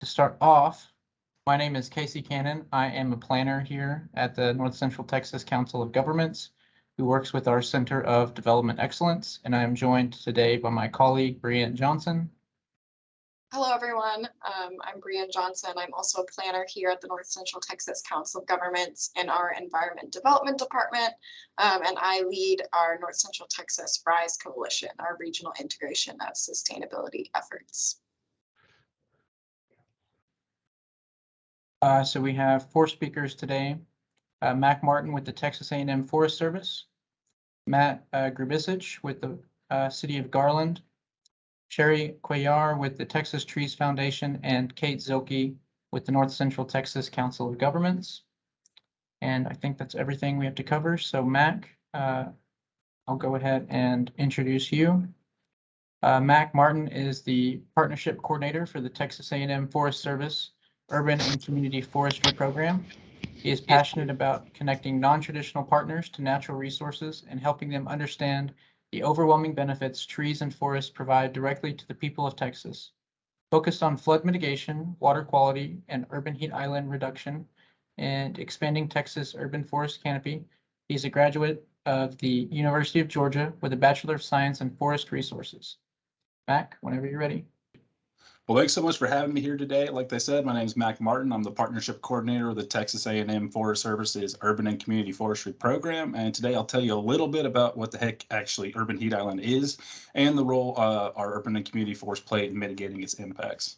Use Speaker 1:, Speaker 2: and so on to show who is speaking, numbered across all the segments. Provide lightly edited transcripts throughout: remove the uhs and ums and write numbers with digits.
Speaker 1: To start off, my name is Casey Cannon. I am a planner here at the North Central Texas Council of Governments, who works with our Center of Development Excellence, and I am joined today by my colleague, Brianne Johnson.
Speaker 2: Hello, everyone. I'm Brianne Johnson. I'm also a planner here at the North Central Texas Council of Governments in our Environment Development Department, and I lead our North Central Texas RISE Coalition, our regional integration of sustainability efforts.
Speaker 1: So we have 4 speakers today. Mac Martin with the Texas A&M Forest Service, Matt Grubersich with the City of Garland, Sherry Cuellar with the Texas Trees Foundation, and Kate Zilke with the North Central Texas Council of Governments. And I think that's everything we have to cover. So Mac, I'll go ahead and introduce you. Mac Martin is the Partnership Coordinator for the Texas A&M Forest Service Urban and Community Forestry Program. He is passionate about connecting non-traditional partners to natural resources and helping them understand the overwhelming benefits trees and forests provide directly to the people of Texas. Focused on flood mitigation, water quality, and urban heat island reduction, and expanding Texas urban forest canopy, he's a graduate of the University of Georgia with a Bachelor of Science in Forest Resources. Mac, whenever you're ready.
Speaker 3: Well, thanks so much for having me here today. Like I said, my name is Mac Martin. I'm the Partnership Coordinator of the Texas A&M Forest Service's Urban and Community Forestry Program. And today I'll tell you a little bit about what the heck actually urban heat island is and the role our urban and community forests play in mitigating its impacts.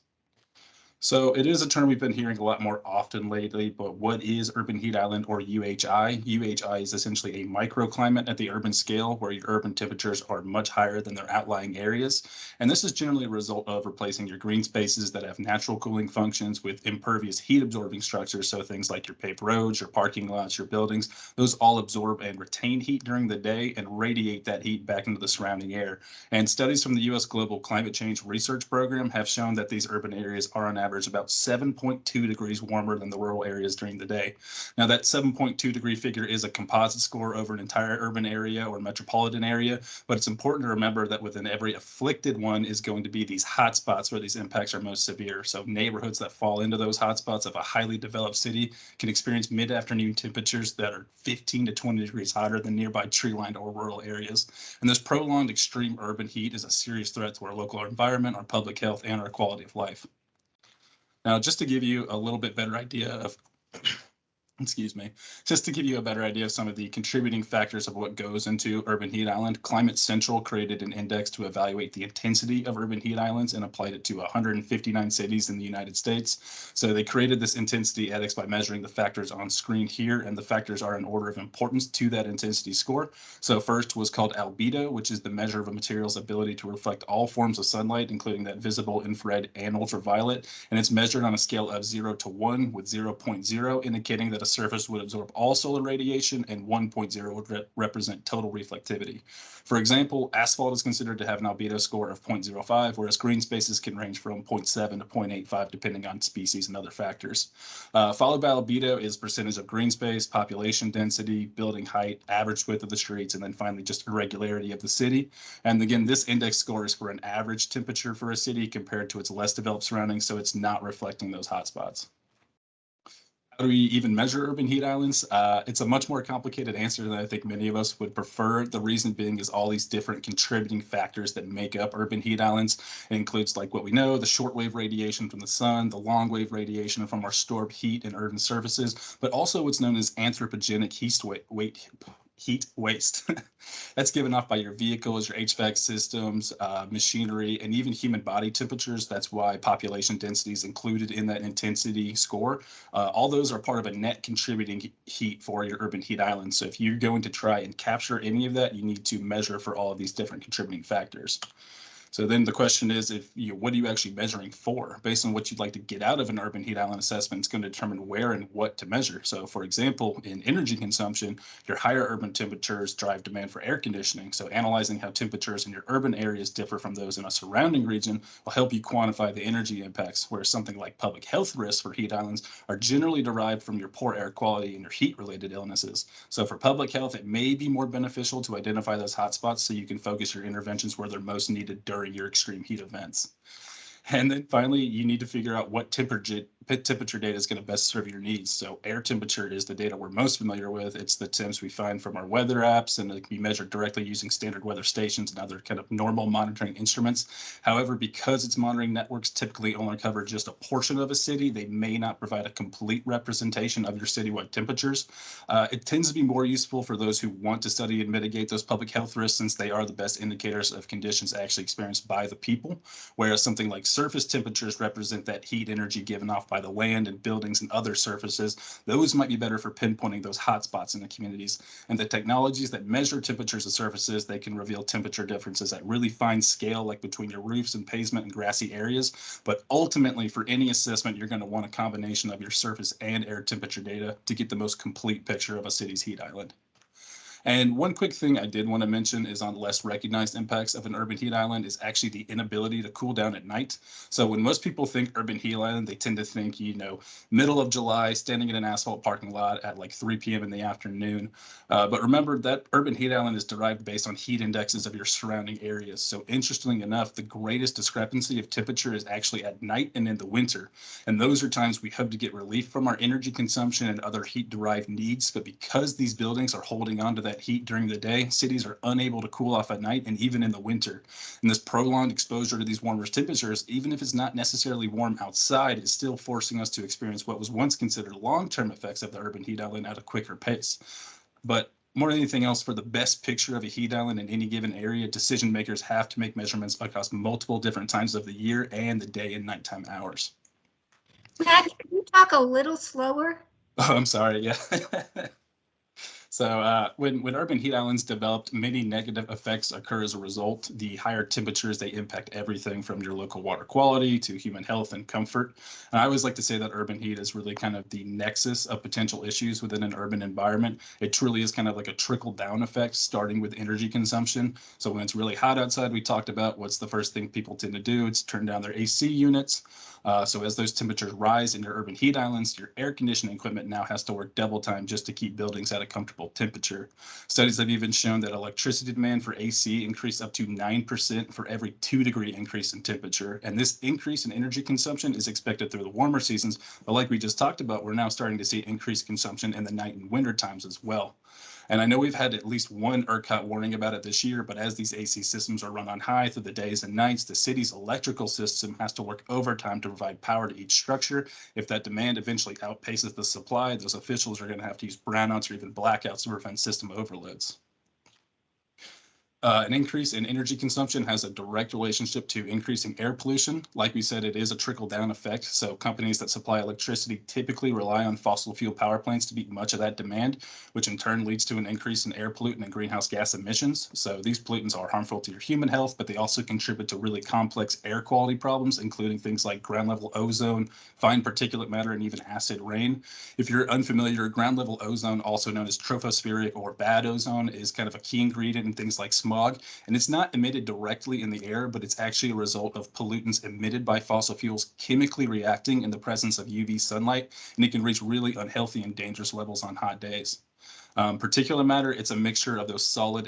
Speaker 3: So it is a term we've been hearing a lot more often lately, but what is urban heat island, or UHI? UHI is essentially a microclimate at the urban scale where your urban temperatures are much higher than their outlying areas. And this is generally a result of replacing your green spaces that have natural cooling functions with impervious heat absorbing structures. So things like your paved roads, your parking lots, your buildings, those all absorb and retain heat during the day and radiate that heat back into the surrounding air. And studies from the U.S. Global Climate Change Research Program have shown that these urban areas are on average about 7.2 degrees warmer than the rural areas during the day. Now, that 7.2 degree figure is a composite score over an entire urban area or metropolitan area, but it's important to remember that within every afflicted one is going to be these hot spots where these impacts are most severe. So neighborhoods that fall into those hot spots of a highly developed city can experience mid-afternoon temperatures that are 15 to 20 degrees hotter than nearby tree-lined or rural areas. And this prolonged extreme urban heat is a serious threat to our local environment, our public health, and our quality of life. Now, just to give you a little bit better idea of excuse me, just to give you a better idea of some of the contributing factors of what goes into urban heat island, Climate Central created an index to evaluate the intensity of urban heat islands and applied it to 159 cities in the United States. So they created this intensity index by measuring the factors on screen here, and the factors are in order of importance to that intensity score. So first was called Albedo, which is the measure of a material's ability to reflect all forms of sunlight, including that visible, infrared, and ultraviolet. And it's measured on a scale of 0 to 1, with 0.0 indicating that a surface would absorb all solar radiation, and 1.0 would represent total reflectivity. For example, asphalt is considered to have an albedo score of 0.05, whereas green spaces can range from 0.7 to 0.85, depending on species and other factors. Followed by albedo is percentage of green space, population density, building height, average width of the streets, and then finally just irregularity of the city. And again, this index score is for an average temperature for a city compared to its less developed surroundings, so it's not reflecting those hotspots. How do we even measure urban heat islands? It's a much more complicated answer than I think many of us would prefer. The reason being is all these different contributing factors that make up urban heat islands. It includes, like what we know, the shortwave radiation from the sun, the longwave radiation from our stored heat and urban surfaces, but also what's known as anthropogenic heat waste. That's given off by your vehicles, your HVAC systems, machinery, and even human body temperatures. That's why population density is included in that intensity score. All those are part of a net contributing heat for your urban heat island. So if you're going to try and capture any of that, you need to measure for all of these different contributing factors. So then the question is, what are you actually measuring for? Based on what you'd like to get out of an urban heat island assessment, it's going to determine where and what to measure. So for example, in energy consumption, your higher urban temperatures drive demand for air conditioning. So analyzing how temperatures in your urban areas differ from those in a surrounding region will help you quantify the energy impacts, whereas something like public health risks for heat islands are generally derived from your poor air quality and your heat-related illnesses. So for public health, it may be more beneficial to identify those hotspots so you can focus your interventions where they're most needed during your extreme heat events. And then finally, you need to figure out what temperature data is going to best serve your needs. So air temperature is the data we're most familiar with. It's the temps we find from our weather apps, and it can be measured directly using standard weather stations and other kind of normal monitoring instruments. However, because its monitoring networks typically only cover just a portion of a city, they may not provide a complete representation of your citywide temperatures. It tends to be more useful for those who want to study and mitigate those public health risks, since they are the best indicators of conditions actually experienced by the people, whereas something like surface temperatures represent that heat energy given off by the land and buildings and other surfaces. Those might be better for pinpointing those hot spots in the communities. And the technologies that measure temperatures of surfaces, they can reveal temperature differences at really fine scale, like between your roofs and pavement and grassy areas. But ultimately, for any assessment, you're going to want a combination of your surface and air temperature data to get the most complete picture of a city's heat island. And one quick thing I did want to mention is on less recognized impacts of an urban heat island is actually the inability to cool down at night. So when most people think urban heat island, they tend to think, middle of July, standing in an asphalt parking lot at like 3 p.m. in the afternoon. But remember that urban heat island is derived based on heat indexes of your surrounding areas. So interestingly enough, the greatest discrepancy of temperature is actually at night and in the winter. And those are times we hope to get relief from our energy consumption and other heat derived needs. But because these buildings are holding on to that heat during the day, cities are unable to cool off at night and even in the winter. And this prolonged exposure to these warmer temperatures, even if it's not necessarily warm outside, is still forcing us to experience what was once considered long-term effects of the urban heat island at a quicker pace. But more than anything else, for the best picture of a heat island in any given area, decision makers have to make measurements across multiple different times of the year and the day and nighttime hours.
Speaker 4: Matt, can you talk a little slower?
Speaker 3: Oh, I'm sorry. Yeah. So when urban heat islands developed, many negative effects occur as a result. The higher temperatures, they impact everything from your local water quality to human health and comfort. And I always like to say that urban heat is really kind of the nexus of potential issues within an urban environment. It truly is kind of like a trickle down effect, starting with energy consumption. So when it's really hot outside, we talked about what's the first thing people tend to do. It's turn down their AC units. So as those temperatures rise in your urban heat islands, your air conditioning equipment now has to work double time just to keep buildings at a comfortable temperature. Studies have even shown that electricity demand for AC increased up to 9% for every 2-degree increase in temperature. And this increase in energy consumption is expected through the warmer seasons. But like we just talked about, we're now starting to see increased consumption in the night and winter times as well. And I know we've had at least one ERCOT warning about it this year, but as these AC systems are run on high through the days and nights, the city's electrical system has to work overtime to provide power to each structure. If that demand eventually outpaces the supply, those officials are going to have to use brownouts or even blackouts to prevent system overloads. An increase in energy consumption has a direct relationship to increasing air pollution. Like we said, it is a trickle-down effect. So companies that supply electricity typically rely on fossil fuel power plants to meet much of that demand, which in turn leads to an increase in air pollutant and greenhouse gas emissions. So these pollutants are harmful to your human health, but they also contribute to really complex air quality problems, including things like ground level ozone, fine particulate matter, and even acid rain. If you're unfamiliar, ground level ozone, also known as tropospheric or bad ozone, is kind of a key ingredient in things like smog. And it's not emitted directly in the air, but it's actually a result of pollutants emitted by fossil fuels chemically reacting in the presence of UV sunlight, and it can reach really unhealthy and dangerous levels on hot days. Particulate matter, it's a mixture of those solid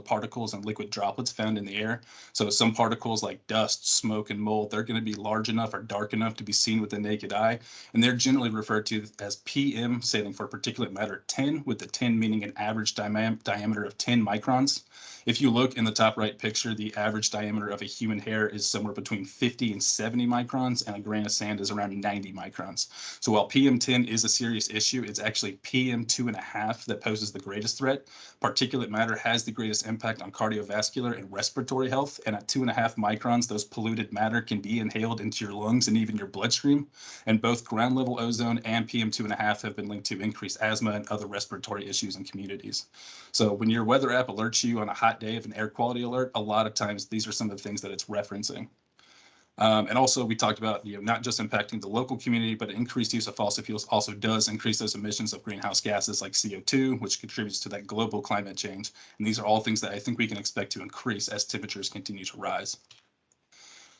Speaker 3: particles and liquid droplets found in the air. So some particles like dust, smoke, and mold, they're going to be large enough or dark enough to be seen with the naked eye. And they're generally referred to as PM, standing for particulate matter 10, with the 10 meaning an average diameter of 10 microns. If you look in the top right picture, the average diameter of a human hair is somewhere between 50 and 70 microns, and a grain of sand is around 90 microns. So while PM10 is a serious issue, it's actually PM2.5 that poses the greatest threat. Particulate matter has the greatest impact on cardiovascular and respiratory health, and at 2.5 microns, those polluted matter can be inhaled into your lungs and even your bloodstream. And both ground level ozone and PM2.5 have been linked to increased asthma and other respiratory issues in communities. So when your weather app alerts you on a hot day of an air quality alert, a lot of times these are some of the things that it's referencing. And also we talked about not just impacting the local community, but increased use of fossil fuels also does increase those emissions of greenhouse gases like CO2, which contributes to that global climate change. And these are all things that I think we can expect to increase as temperatures continue to rise.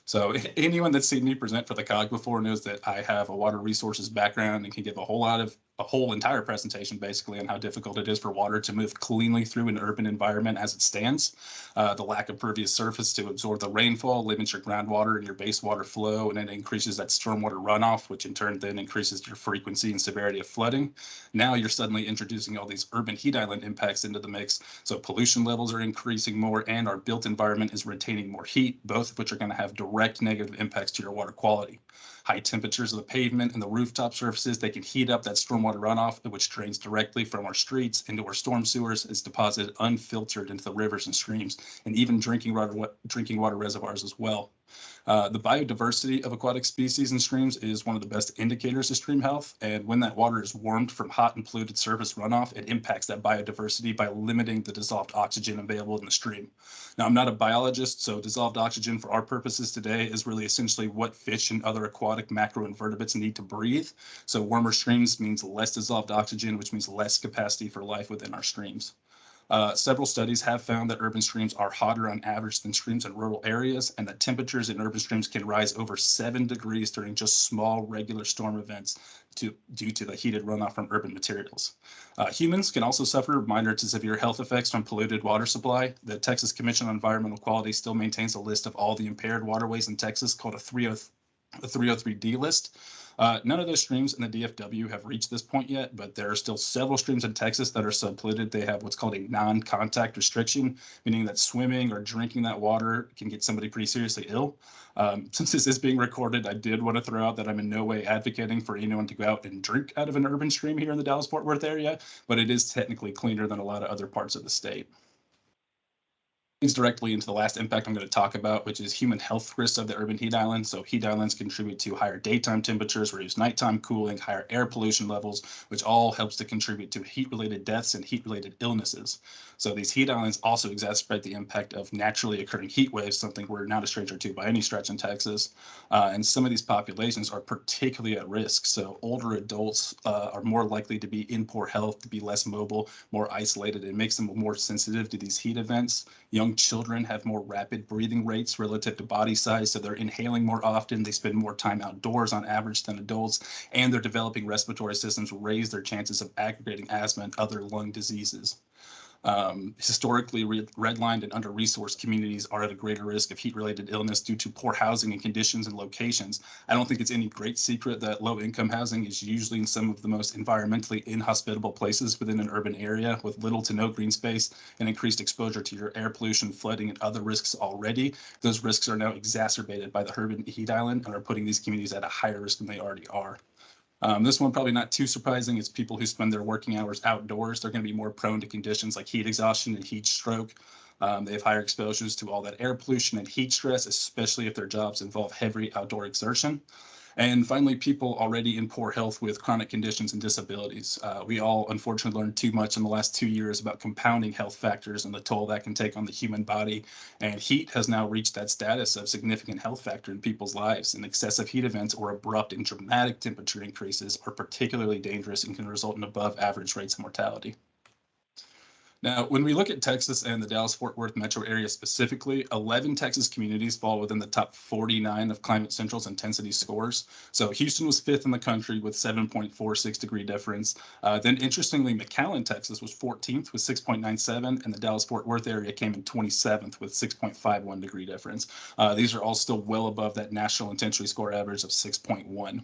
Speaker 3: So anyone that's seen me present for the COG before knows that I have a water resources background and can give a whole lot a whole entire presentation basically on how difficult it is for water to move cleanly through an urban environment as it stands. The lack of pervious surface to absorb the rainfall limits your groundwater and your basewater flow, and it increases that stormwater runoff, which in turn then increases your frequency and severity of flooding. Now you're suddenly introducing all these urban heat island impacts into the mix. So pollution levels are increasing more and our built environment is retaining more heat, both of which are going to have direct negative impacts to your water quality. High temperatures of the pavement and the rooftop surfaces, they can heat up that stormwater runoff, which drains directly from our streets into our storm sewers, is deposited unfiltered into the rivers and streams, and even drinking water reservoirs as well. The biodiversity of aquatic species and streams is one of the best indicators of stream health. And when that water is warmed from hot and polluted surface runoff, it impacts that biodiversity by limiting the dissolved oxygen available in the stream. Now, I'm not a biologist, so dissolved oxygen for our purposes today is really essentially what fish and other aquatic macroinvertebrates need to breathe. So warmer streams means less dissolved oxygen, which means less capacity for life within our streams. Several studies have found that urban streams are hotter on average than streams in rural areas, and that temperatures in urban streams can rise over 7 degrees during just small regular storm events due to the heated runoff from urban materials. Humans can also suffer minor to severe health effects from polluted water supply. The Texas Commission on Environmental Quality still maintains a list of all the impaired waterways in Texas called a 303D list. None of those streams in the DFW have reached this point yet, but there are still several streams in Texas that are subpolluted. They have what's called a non-contact restriction, meaning that swimming or drinking that water can get somebody pretty seriously ill. Since this is being recorded, I did want to throw out that I'm in no way advocating for anyone to go out and drink out of an urban stream here in the Dallas-Fort Worth area, but it is technically cleaner than a lot of other parts of the state. Leads directly into the last impact I'm going to talk about, which is human health risks of the urban heat island. So heat islands contribute to higher daytime temperatures, reduced nighttime cooling, higher air pollution levels, which all helps to contribute to heat-related deaths and heat-related illnesses. So these heat islands also exacerbate the impact of naturally occurring heat waves, something we're not a stranger to by any stretch in Texas. And some of these populations are particularly at risk. So older adults are more likely to be in poor health, to be less mobile, more isolated. It makes them more sensitive to these heat events. Young children have more rapid breathing rates relative to body size, so they're inhaling more often. They spend more time outdoors on average than adults, and their developing respiratory systems raise their chances of aggravating asthma and other lung diseases. Historically, redlined and under-resourced communities are at a greater risk of heat-related illness due to poor housing and conditions and locations. I don't think it's any great secret that low-income housing is usually in some of the most environmentally inhospitable places within an urban area with little to no green space and increased exposure to your air pollution, flooding, and other risks already. Those risks are now exacerbated by the urban heat island and are putting these communities at a higher risk than they already are. This one probably not too surprising. It's people who spend their working hours outdoors. They're going to be more prone to conditions like heat exhaustion and heat stroke. They have higher exposures to all that air pollution and heat stress, especially if their jobs involve heavy outdoor exertion. And finally, people already in poor health with chronic conditions and disabilities. We all unfortunately learned too much in the last 2 years about compounding health factors and the toll that can take on the human body. And heat has now reached that status of significant health factor in people's lives. And excessive heat events or abrupt and dramatic temperature increases are particularly dangerous and can result in above average rates of mortality. Now, when we look at Texas and the Dallas-Fort Worth metro area specifically, 11 Texas communities fall within the top 49 of Climate Central's intensity scores. So Houston was 5th in the country with 7.46 degree difference. Then interestingly, McAllen, Texas was 14th with 6.97, and the Dallas-Fort Worth area came in 27th with 6.51 degree difference. These are all still well above that national intensity score average of 6.1.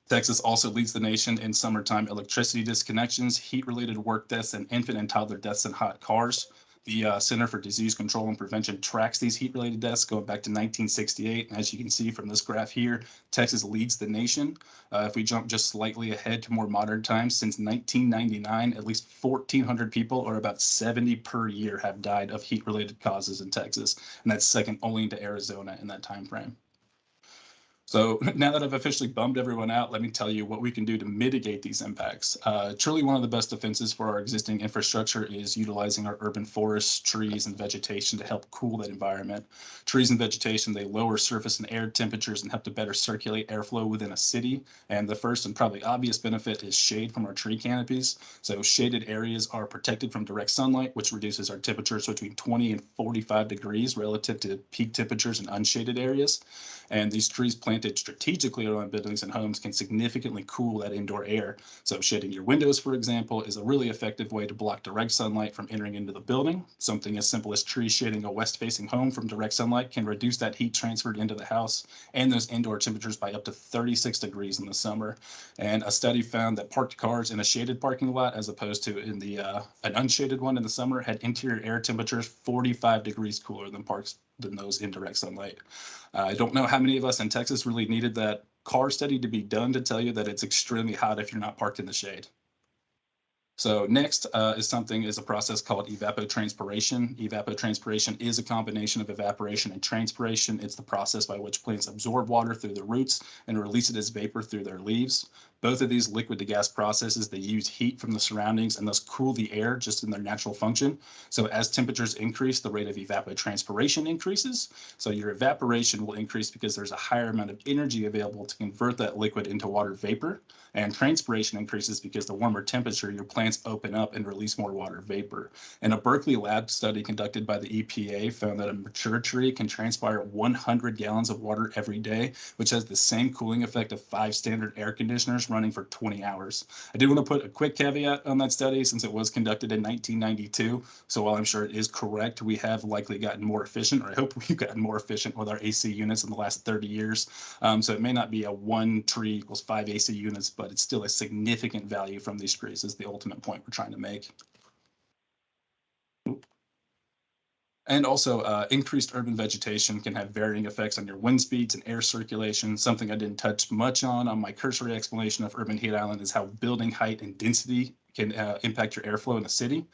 Speaker 3: Texas also leads the nation in summertime electricity disconnections, heat-related work deaths, and infant and toddler deaths in hot cars. The Center for Disease Control and Prevention tracks these heat-related deaths going back to 1968. And as you can see from this graph here, Texas leads the nation. If we jump just slightly ahead to more modern times, since 1999, at least 1,400 people, or about 70 per year, have died of heat-related causes in Texas. And that's second only to Arizona in that time frame. So now that I've officially bummed everyone out, let me tell you what we can do to mitigate these impacts. Truly one of the best defenses for our existing infrastructure is utilizing our urban forests, trees, and vegetation to help cool that environment. Trees and vegetation, they lower surface and air temperatures and help to better circulate airflow within a city. And the first and probably obvious benefit is shade from our tree canopies. So shaded areas are protected from direct sunlight, which reduces our temperatures between 20 and 45 degrees relative to peak temperatures in unshaded areas. And these trees planted strategically around buildings and homes can significantly cool that indoor air. So shading your windows, for example, is a really effective way to block direct sunlight from entering into the building. Something as simple as trees shading a west-facing home from direct sunlight can reduce that heat transferred into the house and those indoor temperatures by up to 36 degrees in the summer. And a study found that parked cars in a shaded parking lot, as opposed to in the an unshaded one in the summer, had interior air temperatures 45 degrees cooler than those in direct sunlight. I don't know how many of us in Texas really needed that car study to be done to tell you that it's extremely hot if you're not parked in the shade. So next is a process called evapotranspiration. Evapotranspiration is a combination of evaporation and transpiration. It's the process by which plants absorb water through their roots and release it as vapor through their leaves. Both of these liquid to gas processes, they use heat from the surroundings and thus cool the air just in their natural function. So as temperatures increase, the rate of evapotranspiration increases. So your evaporation will increase because there's a higher amount of energy available to convert that liquid into water vapor. And transpiration increases because the warmer temperature, your plants open up and release more water vapor. And a Berkeley lab study conducted by the EPA found that a mature tree can transpire 100 gallons of water every day, which has the same cooling effect of 5 standard air conditioners running for 20 hours. I do want to put a quick caveat on that study since it was conducted in 1992. So while I'm sure it is correct, we have likely gotten more efficient, or I hope we've gotten more efficient with our AC units in the last 30 years. So it may not be a 1 tree equals 5 AC units, but it's still a significant value from these trees is the ultimate point we're trying to make. And also increased urban vegetation can have varying effects on your wind speeds and air circulation. Something I didn't touch much on my cursory explanation of urban heat island is how building height and density can impact your airflow in a city.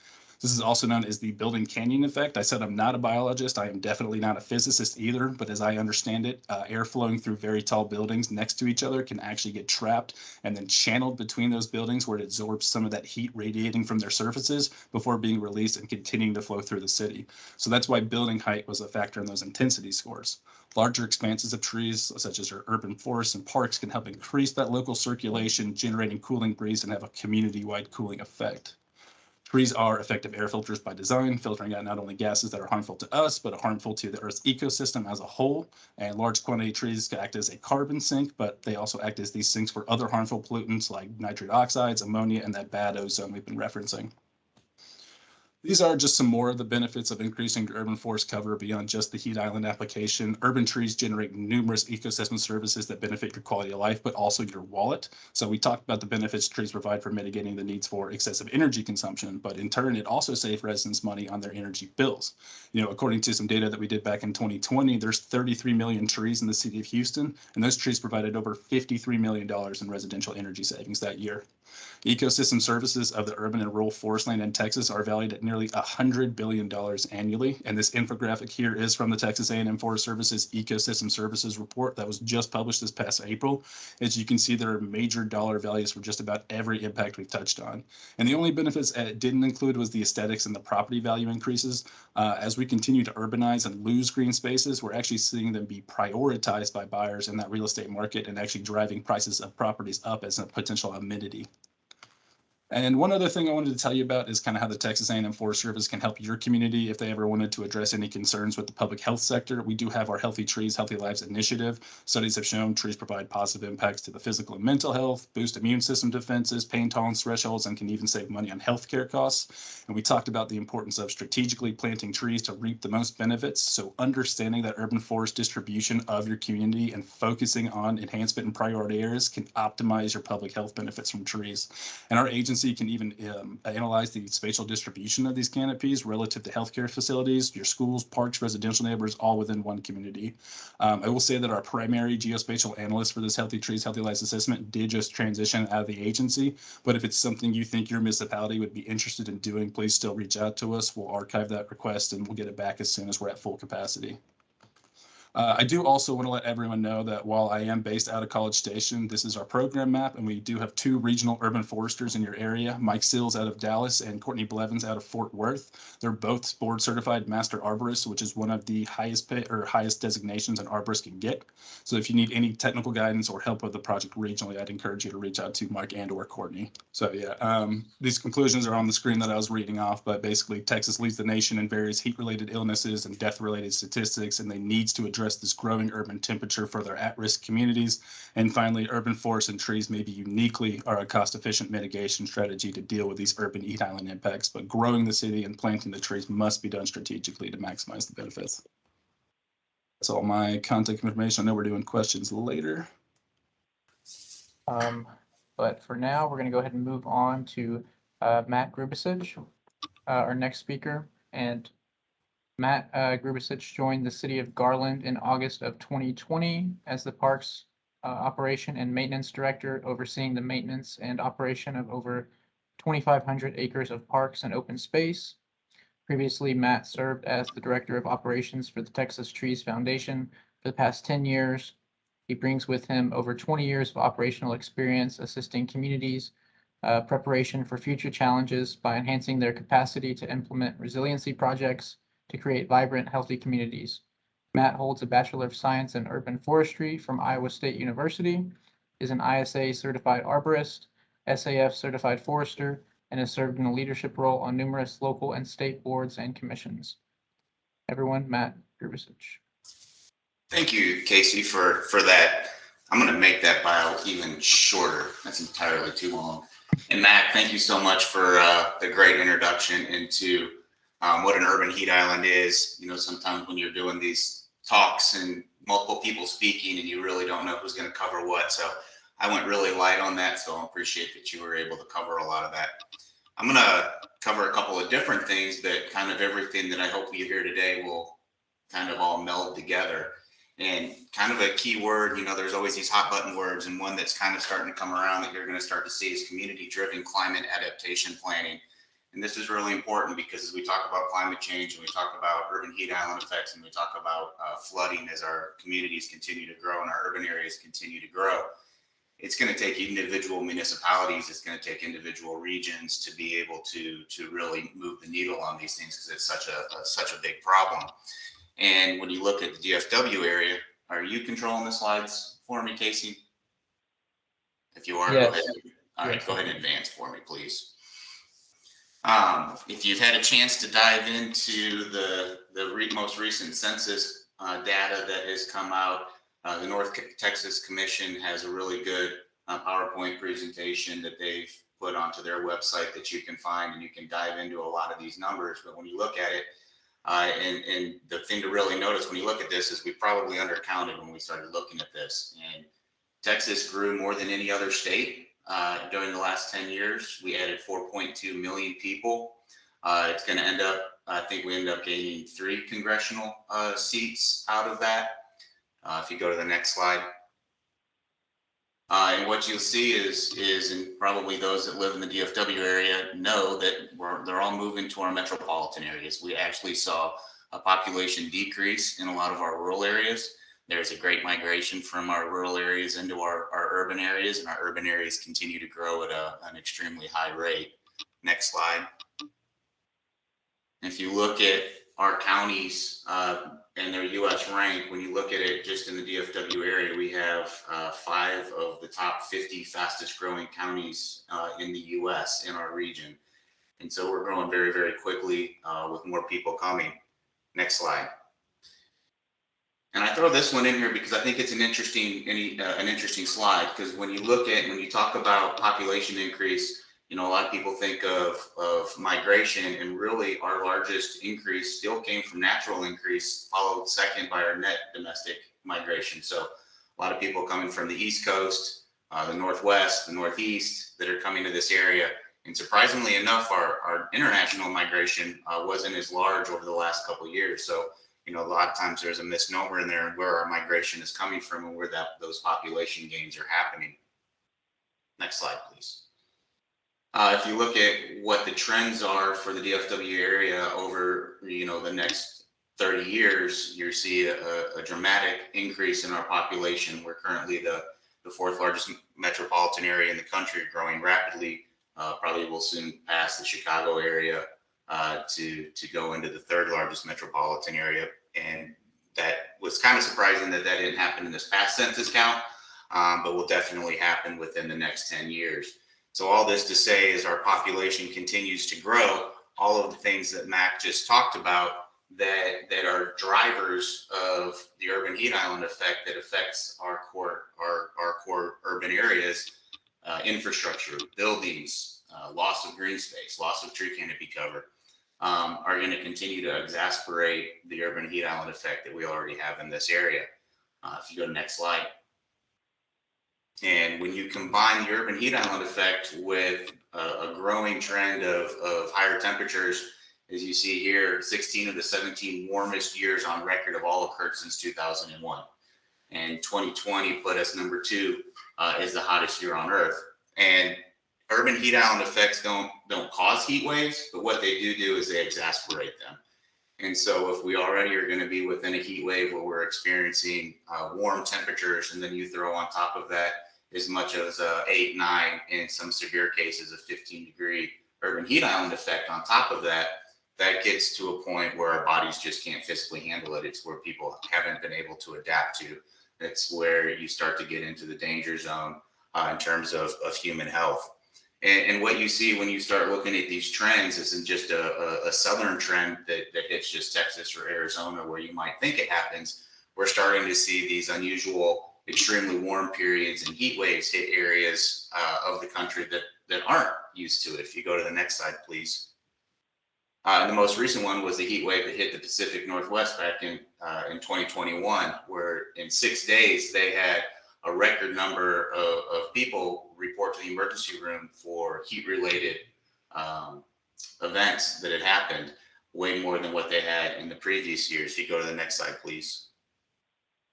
Speaker 3: This is also known as the building canyon effect. I said I'm not a biologist. I am definitely not a physicist either, but as I understand it, air flowing through very tall buildings next to each other can actually get trapped and then channeled between those buildings where it absorbs some of that heat radiating from their surfaces before being released and continuing to flow through the city. So that's why building height was a factor in those intensity scores. Larger expanses of trees, such as your urban forests and parks, can help increase that local circulation, generating cooling breeze and have a community-wide cooling effect. Trees are effective air filters by design, filtering out not only gases that are harmful to us, but are harmful to the Earth's ecosystem as a whole. And large quantity of trees can act as a carbon sink, but they also act as these sinks for other harmful pollutants like nitrate oxides, ammonia, and that bad ozone we've been referencing. These are just some more of the benefits of increasing urban forest cover beyond just the heat island application. Urban trees generate numerous ecosystem services that benefit your quality of life, but also your wallet. So we talked about the benefits trees provide for mitigating the needs for excessive energy consumption, but in turn, it also saves residents money on their energy bills. According to some data that we did back in 2020, there's 33 million trees in the city of Houston, and those trees provided over $53 million in residential energy savings that year. Ecosystem services of the urban and rural forest land in Texas are valued at nearly $100 billion annually. And this infographic here is from the Texas A&M Forest Service's Ecosystem Services Report that was just published this past April. As you can see, there are major dollar values for just about every impact we've touched on. And the only benefits it didn't include was the aesthetics and the property value increases. As we continue to urbanize and lose green spaces, we're actually seeing them be prioritized by buyers in that real estate market and actually driving prices of properties up as a potential amenity. And one other thing I wanted to tell you about is kind of how the Texas A&M Forest Service can help your community if they ever wanted to address any concerns with the public health sector. We do have our Healthy Trees, Healthy Lives initiative. Studies have shown trees provide positive impacts to the physical and mental health, boost immune system defenses, pain tolerance thresholds, and can even save money on healthcare costs. And we talked about the importance of strategically planting trees to reap the most benefits. So understanding that urban forest distribution of your community and focusing on enhancement in priority areas can optimize your public health benefits from trees. And our agency can even analyze the spatial distribution of these canopies relative to healthcare facilities, your schools, parks, residential neighbors, all within one community. I will say that our primary geospatial analyst for this Healthy Trees, Healthy Lives assessment did just transition out of the agency. But if it's something you think your municipality would be interested in doing, please still reach out to us. We'll archive that request and we'll get it back as soon as we're at full capacity. I do also want to let everyone know that while I am based out of College Station, this is our program map, and we do have 2 regional urban foresters in your area, Mike Sills out of Dallas and Courtney Blevins out of Fort Worth. They're both board certified master arborists, which is one of the highest designations an arborist can get. So if you need any technical guidance or help with the project regionally, I'd encourage you to reach out to Mike and or Courtney. So yeah, these conclusions are on the screen that I was reading off, but basically Texas leads the nation in various heat-related illnesses and death-related statistics, and they needs to address address this growing urban temperature for their at-risk communities. And finally, urban forests and trees maybe uniquely are a cost-efficient mitigation strategy to deal with these urban heat island impacts, but growing the city and planting the trees must be done strategically to maximize the benefits. That's all my contact information. I know we're doing questions later.
Speaker 1: But for now, we're going to go ahead and move on to Matt Grubersich, our next speaker. And Matt Grubersich joined the city of Garland in August of 2020 as the Parks Operation and Maintenance Director, overseeing the maintenance and operation of over 2,500 acres of parks and open space. Previously, Matt served as the Director of Operations for the Texas Trees Foundation for the past 10 years. He brings with him over 20 years of operational experience assisting communities preparation for future challenges by enhancing their capacity to implement resiliency projects to create vibrant, healthy communities. Matt holds a Bachelor of Science in Urban Forestry from Iowa State University, is an ISA certified arborist, SAF certified forester, and has served in a leadership role on numerous local and state boards and commissions. Everyone, Matt Grubersich.
Speaker 5: Thank you, Casey, for that. I'm going to make that bio even shorter. That's entirely too long. And Matt, thank you so much for the great introduction into what an urban heat island is. You know, sometimes when you're doing these talks and multiple people speaking and you really don't know who's going to cover what. So I went really light on that. So I appreciate that you were able to cover a lot of that. I'm going to cover a couple of different things, but kind of everything that I hope you hear today will kind of all meld together. And kind of a key word, you know, there's always these hot button words, and one that's kind of starting to come around that you're going to start to see is community-driven climate adaptation planning. And this is really important because as we talk about climate change and we talk about urban heat island effects and we talk about flooding as our communities continue to grow and our urban areas continue to grow, it's going to take individual municipalities, it's going to take individual regions to be able to really move the needle on these things because it's such a big problem. And when you look at the DFW area, are you controlling the slides for me, Casey? If you are,
Speaker 1: yes.
Speaker 5: Go ahead. All right,
Speaker 1: yes.
Speaker 5: Go ahead and advance for me, please. If you've had a chance to dive into the most recent census data that has come out, the North Texas Commission has a really good PowerPoint presentation that they've put onto their website that you can find, and you can dive into a lot of these numbers. But when you look at it, and the thing to really notice when you look at this is we probably undercounted when we started looking at this. And Texas grew more than any other state during the last 10 years. We added 4.2 million people. It's going to end up, I think we end up gaining 3 congressional seats out of that. If you go to the next slide. And what you'll see is, and probably those that live in the DFW area know that they're all moving to our metropolitan areas. We actually saw a population decrease in a lot of our rural areas. There's a great migration from our rural areas into our urban areas, and our urban areas continue to grow at an extremely high rate. Next slide. If you look at our counties and their U.S. rank, when you look at it just in the DFW area, we have 5 of the top 50 fastest growing counties in the U.S. in our region. And so we're growing very, very quickly with more people coming. Next slide. And I throw this one in here because I think it's an interesting slide, because when you talk about population increase, you know, a lot of people think of migration, and really our largest increase still came from natural increase, followed second by our net domestic migration. So a lot of people coming from the East Coast, the Northwest, the Northeast that are coming to this area. And surprisingly enough, our international migration wasn't as large over the last couple of years. So, you know, a lot of times there's a misnomer in there where our migration is coming from and where those population gains are happening. Next slide, please. If you look at what the trends are for the DFW area over, you know, the next 30 years, you see a dramatic increase in our population. We're currently the 4th largest metropolitan area in the country, growing rapidly. Probably will soon pass the Chicago area to go into the 3rd largest metropolitan area. And that was kind of surprising that didn't happen in this past census count, but will definitely happen within the next 10 years. So all this to say is our population continues to grow. All of the things that Mac just talked about that are drivers of the urban heat island effect that affects our core urban areas, infrastructure, buildings, loss of green space, loss of tree canopy cover, are going to continue to exacerbate the urban heat island effect that we already have in this area. If you go to the next slide. And when you combine the urban heat island effect with a growing trend of higher temperatures, as you see here, 16 of the 17 warmest years on record have all occurred since 2001. And 2020 put us number 2 as the hottest year on Earth. And urban heat island effects don't cause heat waves, but what they do is they exacerbate them. And so if we already are going to be within a heat wave where we're experiencing warm temperatures, and then you throw on top of that as much as 8, 9, in some severe cases, a 15-degree urban heat island effect on top of that, that gets to a point where our bodies just can't physically handle it. It's where people haven't been able to adapt to. It's where you start to get into the danger zone in terms of human health. And what you see when you start looking at these trends isn't just a southern trend that hits just Texas or Arizona where you might think it happens. We're starting to see these unusual, extremely warm periods and heat waves hit areas of the country that aren't used to it. If you go to the next slide, please. The most recent one was the heat wave that hit the Pacific Northwest back in 2021, where in 6 days they had a record number of people report to the emergency room for heat-related events that had happened, way more than what they had in the previous years. If you go to the next slide, please.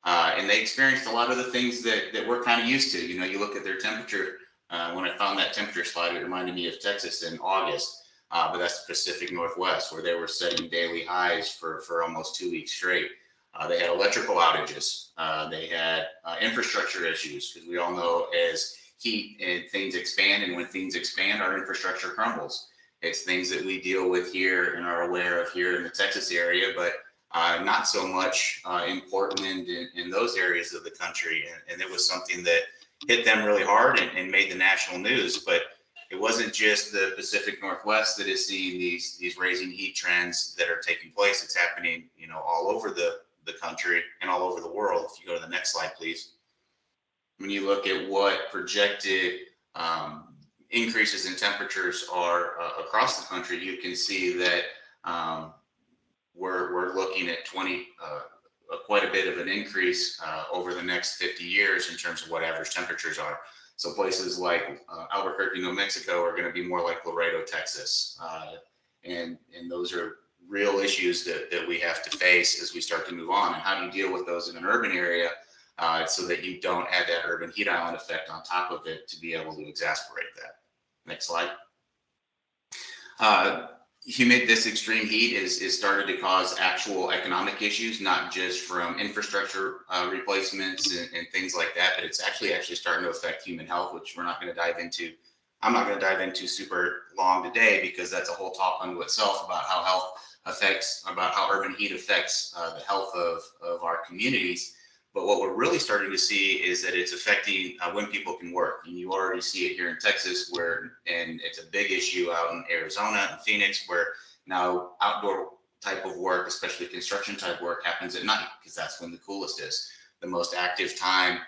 Speaker 5: And they experienced a lot of the things that we're kind of used to. You know, you look at their temperature. When I found that temperature slide, it reminded me of Texas in August, but that's the Pacific Northwest, where they were setting daily highs for almost 2 weeks straight. They had electrical outages. They had infrastructure issues, because we all know as heat and things expand, and when things expand, our infrastructure crumbles. It's things that we deal with here and are aware of here in the Texas area, but not so much in Portland and in those areas of the country. And it was something that hit them really hard and made the national news. But it wasn't just the Pacific Northwest that is seeing these rising heat trends that are taking place. It's happening, you know, all over the country and all over the world. If you go to the next slide, please. When you look at what projected increases in temperatures are across the country, you can see that we're looking at quite a bit of an increase over the next 50 years in terms of what average temperatures are. So places like Albuquerque, New Mexico are going to be more like Laredo, Texas. And those are real issues that we have to face as we start to move on. And how do you deal with those in an urban area so that you don't add that urban heat island effect on top of it to be able to exacerbate that? Next slide. This extreme heat is started to cause actual economic issues, not just from infrastructure replacements and things like that, but it's actually starting to affect human health, which we're not going to dive into. I'm not going to dive into super long today, because that's a whole talk unto itself about how urban heat affects the health of our communities. But what we're really starting to see is that it's affecting when people can work. And you already see it here in Texas, and it's a big issue out in Arizona and Phoenix, where now outdoor type of work, especially construction type work, happens at night, because that's when the coolest is. The most active time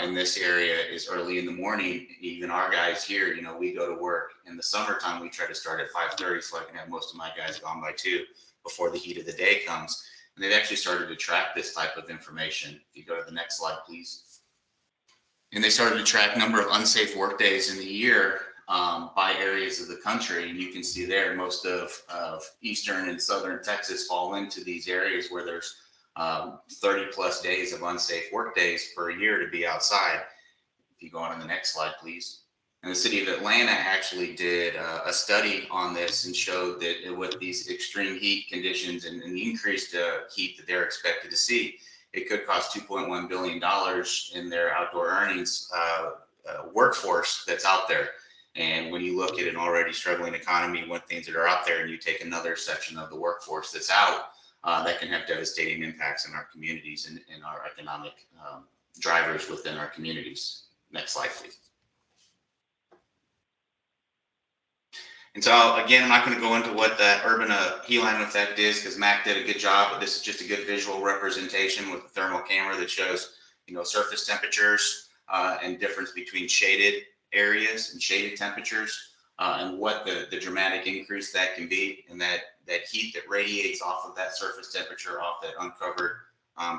Speaker 5: in this area is early in the morning. Even our guys here, you know, we go to work in the summertime. We try to start at 5:30 so I can have most of my guys gone by 2 before the heat of the day comes. And they've actually started to track this type of information. If you go to the next slide, please. And they started to track number of unsafe work days in the year by areas of the country. And you can see there, most of eastern and southern Texas fall into these areas where there's 30 plus days of unsafe work days per year to be outside. If you go on to the next slide, please. And the city of Atlanta actually did a study on this and showed that with these extreme heat conditions and the increased heat that they're expected to see, it could cost $2.1 billion in their outdoor earnings workforce that's out there. And when you look at an already struggling economy, when things that are out there, and you take another section of the workforce that's out, that can have devastating impacts in our communities and our economic drivers within our communities. Next slide, please. And so again, I'm not going to go into what that urban heat island effect is because Mac did a good job, but this is just a good visual representation with the thermal camera that shows, surface temperatures and difference between shaded areas and shaded temperatures and what the dramatic increase that can be, and that heat that radiates off of that surface temperature off that uncovered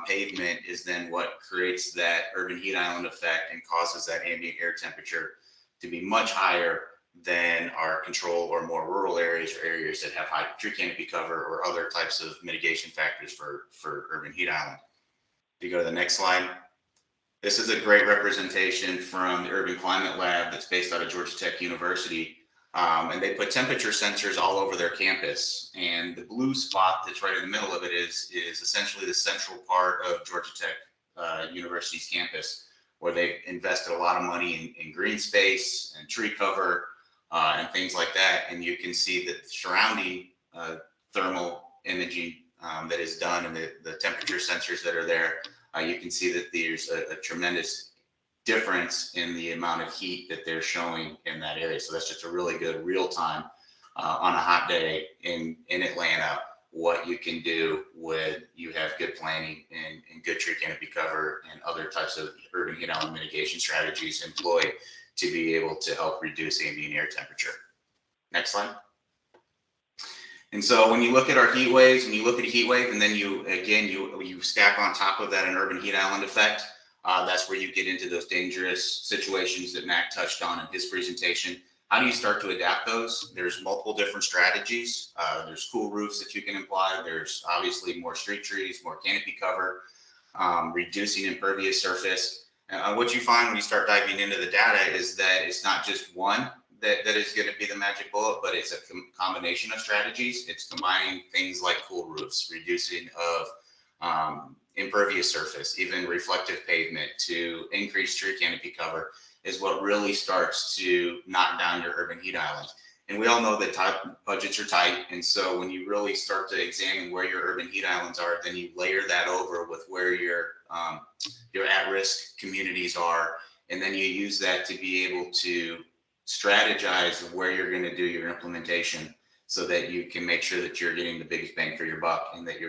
Speaker 5: pavement is then what creates that urban heat island effect and causes that ambient air temperature to be much higher than our control or more rural areas or areas that have high tree canopy cover or other types of mitigation factors for urban heat island. If you go to the next slide, this is a great representation from the Urban Climate Lab that's based out of Georgia Tech University. And they put temperature sensors all over their campus. And the blue spot that's right in the middle of it is essentially the central part of Georgia Tech University's campus, where they've invested a lot of money in green space and tree cover and things like that. And you can see the surrounding thermal imaging that is done and the temperature sensors that are there. You can see that there's a tremendous difference in the amount of heat that they're showing in that area. So that's just a really good real time on a hot day in Atlanta, what you can do when you have good planning and good tree canopy cover and other types of urban heat island mitigation strategies employed to be able to help reduce ambient air temperature. Next slide. And so when you look at our heat waves, and you look at a heat wave, and then you stack on top of that an urban heat island effect, that's where you get into those dangerous situations that Mac touched on in his presentation. How do you start to adapt those? There's multiple different strategies. There's cool roofs that you can apply. There's obviously more street trees, more canopy cover, reducing impervious surface. What you find when you start diving into the data is that it's not just one that is going to be the magic bullet, but it's a combination of strategies. It's combining things like cool roofs, reducing of impervious surface, even reflective pavement to increase tree canopy cover is what really starts to knock down your urban heat island. And we all know that budgets are tight. And so when you really start to examine where your urban heat islands are, then you layer that over with where your at-risk communities are. And then you use that to be able to strategize where you're going to do your implementation so that you can make sure that you're getting the biggest bang for your buck and that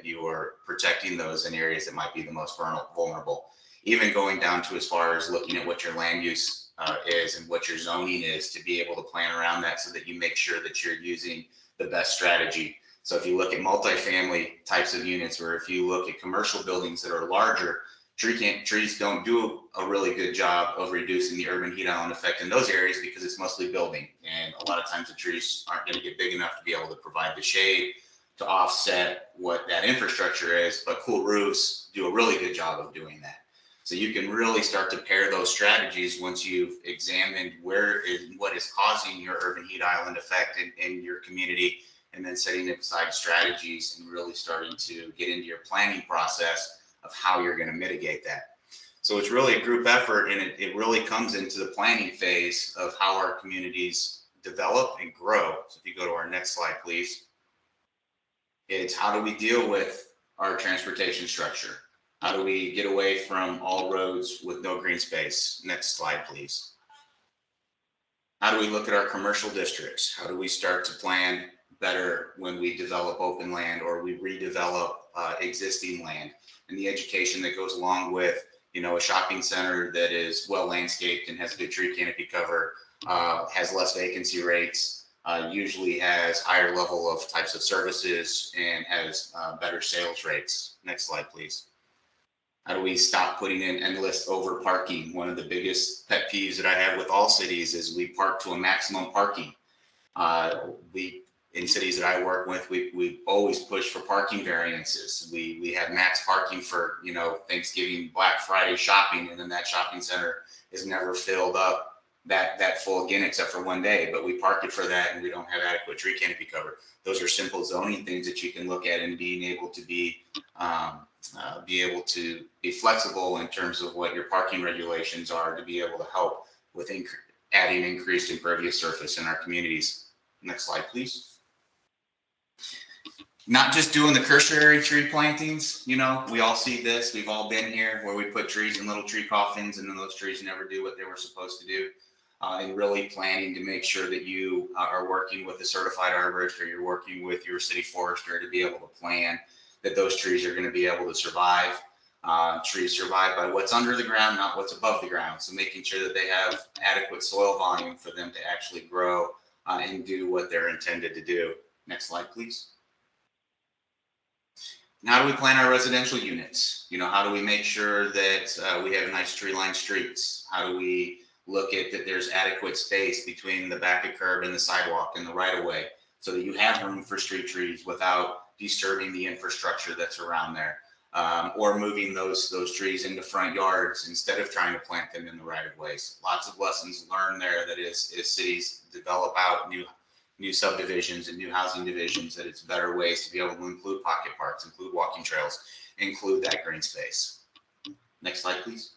Speaker 5: you are protecting those in areas that might be the most vulnerable. Even going down to as far as looking at what your land use is and what your zoning is to be able to plan around that so that you make sure that you're using the best strategy. So if you look at multifamily types of units, or if you look at commercial buildings that are larger, trees don't do a really good job of reducing the urban heat island effect in those areas because it's mostly building. And a lot of times the trees aren't going to get big enough to be able to provide the shade to offset what that infrastructure is, but cool roofs do a really good job of doing that. So you can really start to pair those strategies once you've examined what is causing your urban heat island effect in your community, and then setting aside strategies and really starting to get into your planning process of how you're going to mitigate that. So it's really a group effort, and it really comes into the planning phase of how our communities develop and grow. So if you go to our next slide, please. It's how do we deal with our transportation structure? How do we get away from all roads with no green space? Next slide, please. How do we look at our commercial districts? How do we start to plan better when we develop open land or we redevelop existing land? And the education that goes along with, a shopping center that is well landscaped and has good tree canopy cover, has less vacancy rates, usually has higher level of types of services, and has better sales rates. Next slide, please. How do we stop putting in endless over parking? One of the biggest pet peeves that I have with all cities is we park to a maximum parking. In cities that I work with, we always push for parking variances. We have max parking for, Thanksgiving, Black Friday shopping, and then that shopping center is never filled up that full again, except for one day, but we park it for that and we don't have adequate tree canopy cover. Those are simple zoning things that you can look at and being able to be flexible in terms of what your parking regulations are to be able to help with adding increased impervious surface in our communities. Next slide, please. Not just doing the cursory tree plantings, we all see this. We've all been here where we put trees in little tree coffins and then those trees never do what they were supposed to do. and really planning to make sure that you are working with a certified arborist or you're working with your city forester to be able to plan that those trees are going to be able to survive. Trees survive by what's under the ground, not what's above the ground. So making sure that they have adequate soil volume for them to actually grow and do what they're intended to do. Next slide, please. And how do we plan our residential units? You know, how do we make sure that we have nice tree-lined streets? How do we look at that there's adequate space between the back of curb and the sidewalk and the right-of-way so that you have room for street trees without disturbing the infrastructure that's around there, or moving those trees into front yards instead of trying to plant them in the right-of-ways. Lots of lessons learned there that as cities develop out new subdivisions and new housing divisions, that it's better ways to be able to include pocket parks, include walking trails, include that green space. Next slide, please.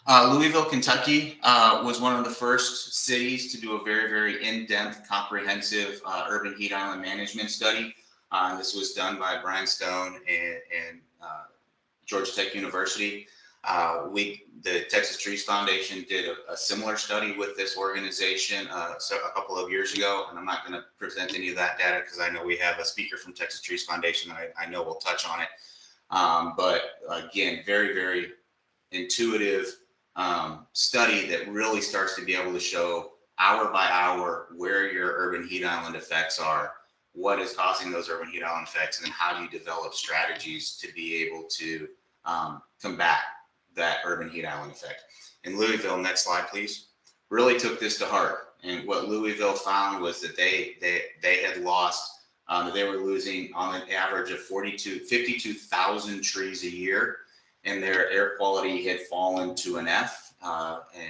Speaker 5: Louisville, Kentucky was one of the first cities to do a very, very in-depth, comprehensive urban heat island management study. This was done by Brian Stone and Georgia Tech University. The Texas Trees Foundation did a similar study with this organization so a couple of years ago, and I'm not going to present any of that data because I know we have a speaker from Texas Trees Foundation that I know will touch on it. But again, very, very intuitive study that really starts to be able to show hour by hour where your urban heat island effects are, what is causing those urban heat island effects, and then how do you develop strategies to be able to combat that urban heat island effect. In Louisville, next slide, please, really took this to heart. And what Louisville found was that they had lost, they were losing on an average of 52,000 trees a year, and their air quality had fallen to an F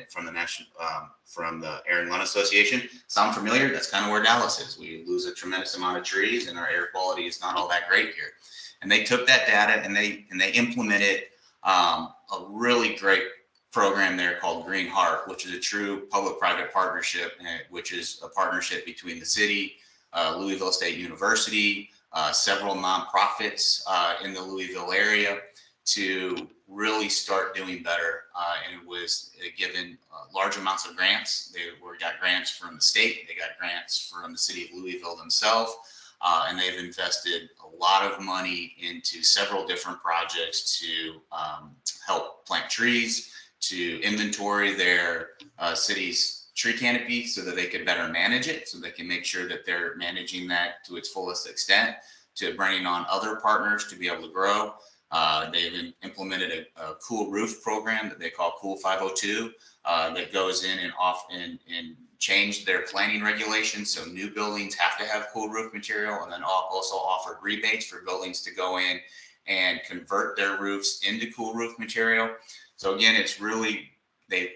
Speaker 5: from the Air and Land Association. Sound familiar? That's kind of where Dallas is. We lose a tremendous amount of trees, and our air quality is not all that great here. And they took that data and they implemented a really great program there called Green Heart, which is a true public-private partnership, which is a partnership between the city, Louisville State University, several nonprofits in the Louisville area to really start doing better. And it was given large amounts of grants. They got grants from the state, they got grants from the city of Louisville themselves, and they've invested a lot of money into several different projects to help plant trees, to inventory their city's tree canopy so that they could better manage it, so they can make sure that they're managing that to its fullest extent, to bringing on other partners to be able to grow. They've implemented a cool roof program that they call Cool 502 that goes in and changed their planning regulations. So new buildings have to have cool roof material, and then also offered rebates for buildings to go in and convert their roofs into cool roof material. So again, it's really, they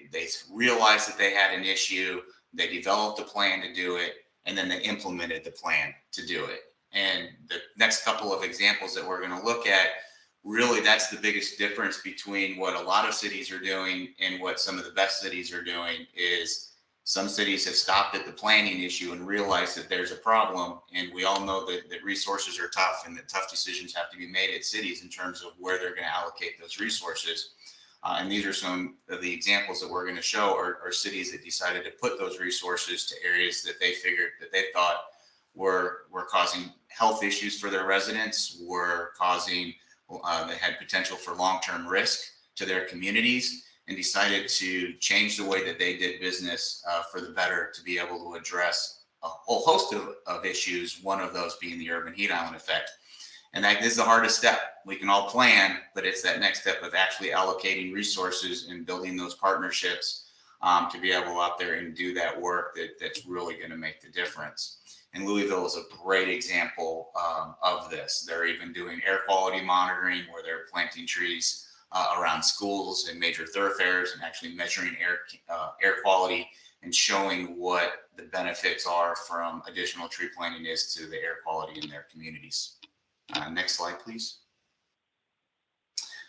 Speaker 5: realized that they had an issue, they developed a plan to do it, and then they implemented the plan to do it. And the next couple of examples that we're going to look at, really that's the biggest difference between what a lot of cities are doing and what some of the best cities are doing. Is some cities have stopped at the planning issue and realized that there's a problem. And we all know that resources are tough and that tough decisions have to be made at cities in terms of where they're going to allocate those resources. And these are some of the examples that we're going to show are cities that decided to put those resources to areas that they figured that they thought were causing health issues for their residents, were causing, that had potential for long-term risk to their communities, and decided to change the way that they did business for the better, to be able to address a whole host of issues, one of those being the urban heat island effect. And that is the hardest step. We can all plan, but it's that next step of actually allocating resources and building those partnerships to be able out there and do that work that's really going to make the difference. And Louisville is a great example of this. They're even doing air quality monitoring, where they're planting trees around schools and major thoroughfares and actually measuring air quality and showing what the benefits are from additional tree planting is to the air quality in their communities. Next slide, please.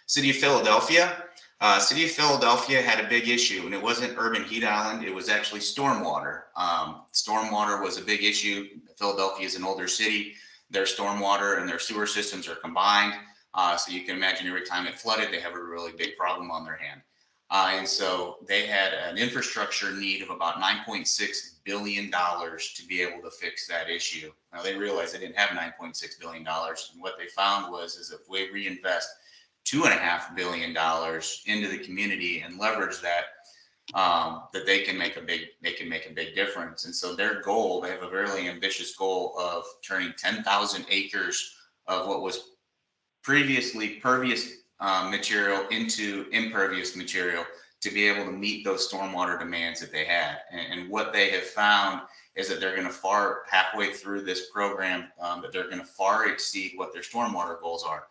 Speaker 5: City of Philadelphia. City of Philadelphia had a big issue, and it wasn't urban heat island. It was actually stormwater. Stormwater was a big issue. Philadelphia is an older city. Their stormwater and their sewer systems are combined. So you can imagine every time it flooded, they have a really big problem on their hand. And so they had an infrastructure need of about $9.6 billion to be able to fix that issue. Now they realized they didn't have $9.6 billion. And what they found is if we reinvest $2.5 billion into the community and leverage that, that they can make a big difference. And so their goal, they have a very ambitious goal of turning 10,000 acres of what was previously pervious material into impervious material to be able to meet those stormwater demands that they had. And what they have found is that they're going to halfway through this program, that they're going to far exceed what their stormwater goals are.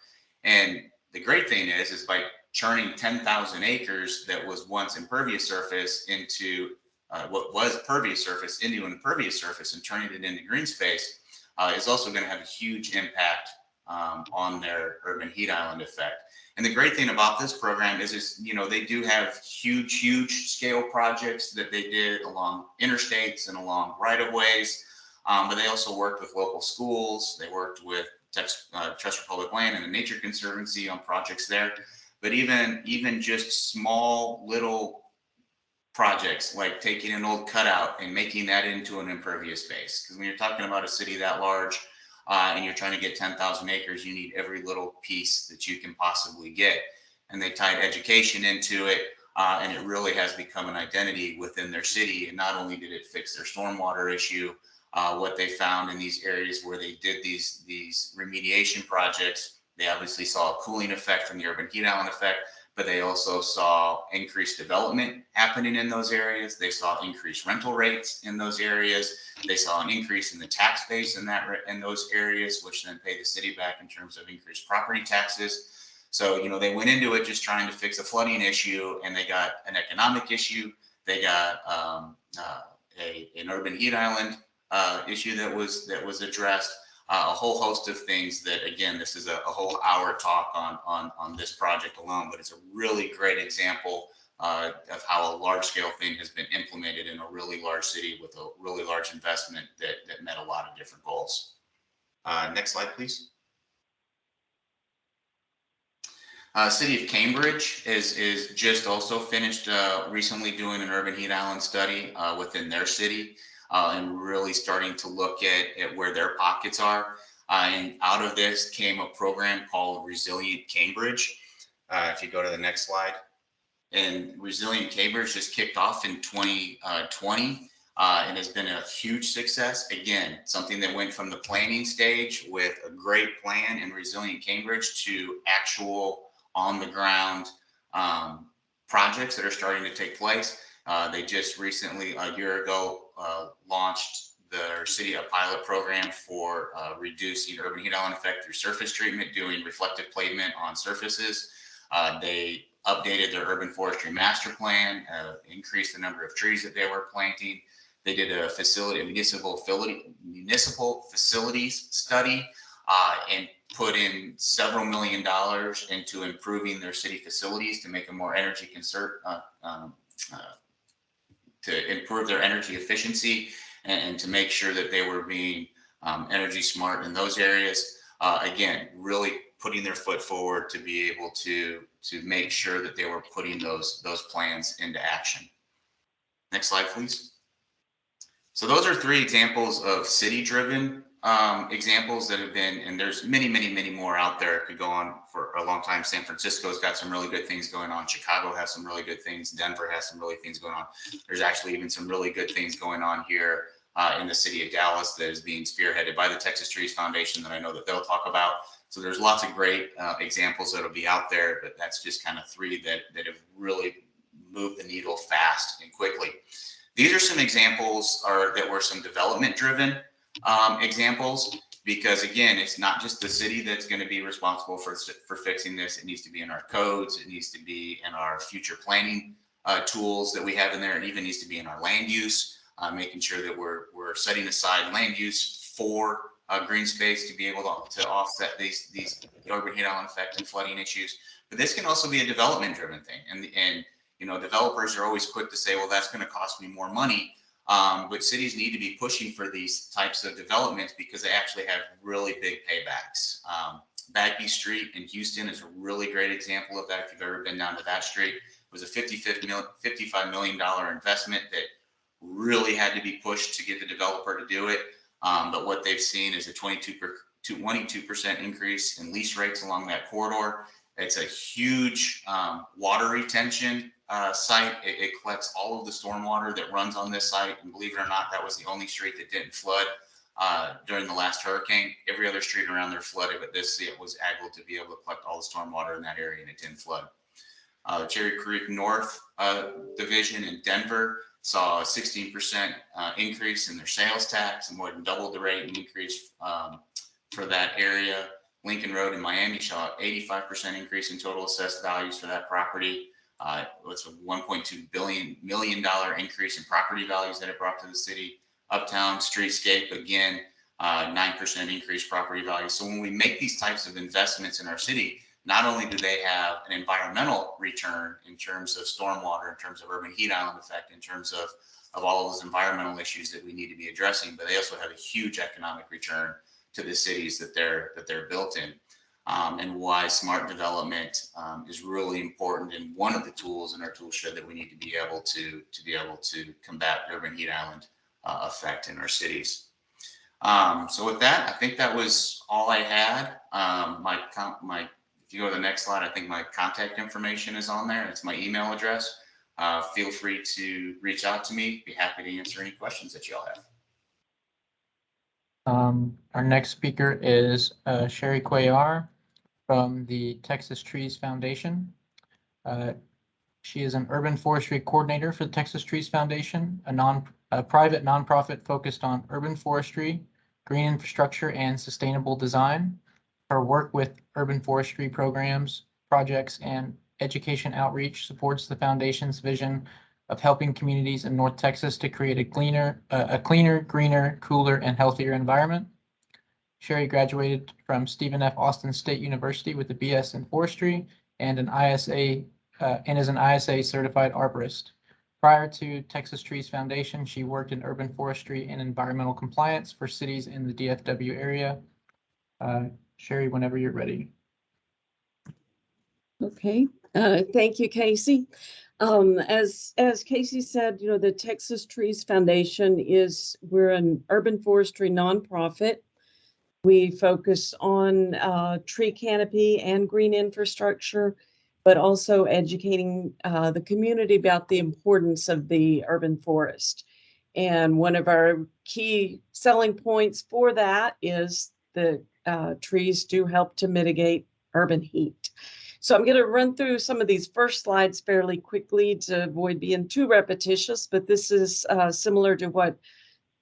Speaker 5: And the great thing is by churning 10,000 acres that was once impervious surface into what was pervious surface into an impervious surface and turning it into green space is also going to have a huge impact on their urban heat island effect. And the great thing about this program is, they do have huge scale projects that they did along interstates and along right of ways. But they also worked with local schools. They worked with Chester Public Land and the Nature Conservancy on projects there. But even just small little projects like taking an old cutout and making that into an impervious space. Because when you're talking about a city that large, and you're trying to get 10,000 acres, you need every little piece that you can possibly get. And they tied education into it, and it really has become an identity within their city. And not only did it fix their stormwater issue, what they found in these areas where they did these remediation projects, they obviously saw a cooling effect from the urban heat island effect, but they also saw increased development happening in those areas. They saw increased rental rates in those areas. They saw an increase in the tax base in those areas, which then pay the city back in terms of increased property taxes. So, they went into it just trying to fix a flooding issue, and they got an economic issue. They got an urban heat island issue that was addressed. A whole host of things that, again, this is a whole hour talk on this project alone, but it's a really great example of how a large scale thing has been implemented in a really large city with a really large investment that met a lot of different goals. Next slide, please. City of Cambridge is just also finished recently doing an urban heat island study within their city. And really starting to look at where their pockets are. And out of this came a program called Resilient Cambridge. If you go to the next slide. And Resilient Cambridge just kicked off in 2020 and has been a huge success. Again, something that went from the planning stage with a great plan in Resilient Cambridge to actual on the ground projects that are starting to take place. They just recently, a year ago, launched their city a pilot program for reducing urban heat island effect through surface treatment, doing reflective pavement on surfaces. They updated their urban forestry master plan, increased the number of trees that they were planting. They did a municipal facilities study and put in several $1 million into improving their city facilities to make them more energy to improve their energy efficiency and to make sure that they were being energy smart in those areas. Again, really putting their foot forward to be able to make sure that they were putting those plans into action. Next slide, please. So those are 3 examples of city-driven examples that have been, and there's many more out there. It could go on for a long time. San Francisco's got some really good things going on. Chicago has some really good things. Denver has some really things going on. There's actually even some really good things going on here in the city of Dallas that is being spearheaded by the Texas Trees Foundation that I know that they'll talk about. So there's lots of great examples that'll be out there, but that's just kind of 3 that have really moved the needle fast and quickly. These are some examples that were some development-driven examples, because again, it's not just the city that's going to be responsible for fixing this. It needs to be in our codes. It needs to be in our future planning tools that we have in there. It even needs to be in our land use, making sure that we're setting aside land use for green space to be able to offset these urban heat island effect and flooding issues. But this can also be a development-driven thing, and developers are always quick to say, well, that's going to cost me more money. But cities need to be pushing for these types of developments because they actually have really big paybacks. Bagby Street in Houston is a really great example of that. If you've ever been down to that street, was a $55 million investment that really had to be pushed to get the developer to do it. But what they've seen is a 22% increase in lease rates along that corridor. It's a huge water retention site. It collects all of the stormwater that runs on this site. And believe it or not, that was the only street that didn't flood during the last hurricane. Every other street around there flooded, but this it was able to be able to collect all the stormwater in that area, and it didn't flood. Cherry Creek North Division in Denver saw a 16% increase in their sales tax, and more than doubled the rate and increase for that area. Lincoln Road in Miami saw an 85% increase in total assessed values for that property. It's a $1.2 million increase in property values that it brought to the city. Uptown Streetscape, again, 9% increased property value. So when we make these types of investments in our city, not only do they have an environmental return in terms of stormwater, in terms of urban heat island effect, in terms of all of those environmental issues that we need to be addressing, but they also have a huge economic return to the cities that they're built in. And why smart development is really important, and one of the tools in our tool shed that we need to be able to combat urban heat island effect in our cities. So with that, I think that was all I had. If you go to the next slide, I think my contact information is on there. It's my email address. Feel free to reach out to me. Be happy to answer any questions that y'all have.
Speaker 1: Our next speaker is Sherry Cuellar from the Texas Trees Foundation. She is an urban forestry coordinator for the Texas Trees Foundation, a private nonprofit focused on urban forestry, green infrastructure, and sustainable design. Her work with urban forestry programs, projects, and education outreach supports the foundation's vision of helping communities in North Texas to create a cleaner, greener, cooler, and healthier environment. Sherry graduated from Stephen F. Austin State University with a BS in forestry and is an ISA certified arborist. Prior to Texas Trees Foundation, she worked in urban forestry and environmental compliance for cities in the DFW area. Sherry, whenever you're ready.
Speaker 6: Okay, thank you, Casey. As Casey said, you know, the Texas Trees Foundation we're an urban forestry nonprofit. We focus on tree canopy and green infrastructure, but also educating the community about the importance of the urban forest. And one of our key selling points for that is the trees do help to mitigate urban heat. So I'm going to run through some of these first slides fairly quickly to avoid being too repetitious, but this is similar to what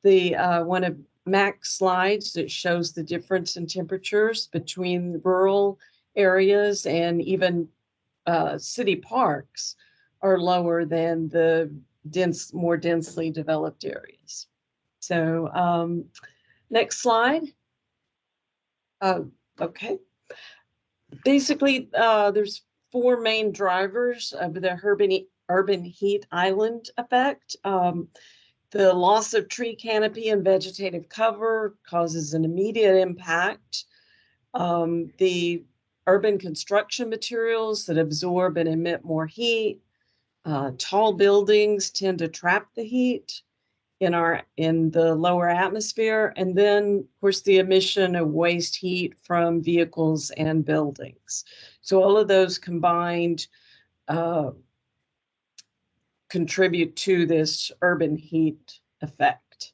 Speaker 6: the one of Mac's slides that shows the difference in temperatures between rural areas, and even city parks are lower than the more densely developed areas. So next slide. Okay. Basically, there's four main drivers of the urban heat island effect. The loss of tree canopy and vegetative cover causes an immediate impact. The urban construction materials that absorb and emit more heat. Tall buildings tend to trap the heat in the lower atmosphere, and then of course the emission of waste heat from vehicles and buildings. So all of those combined contribute to this urban heat effect.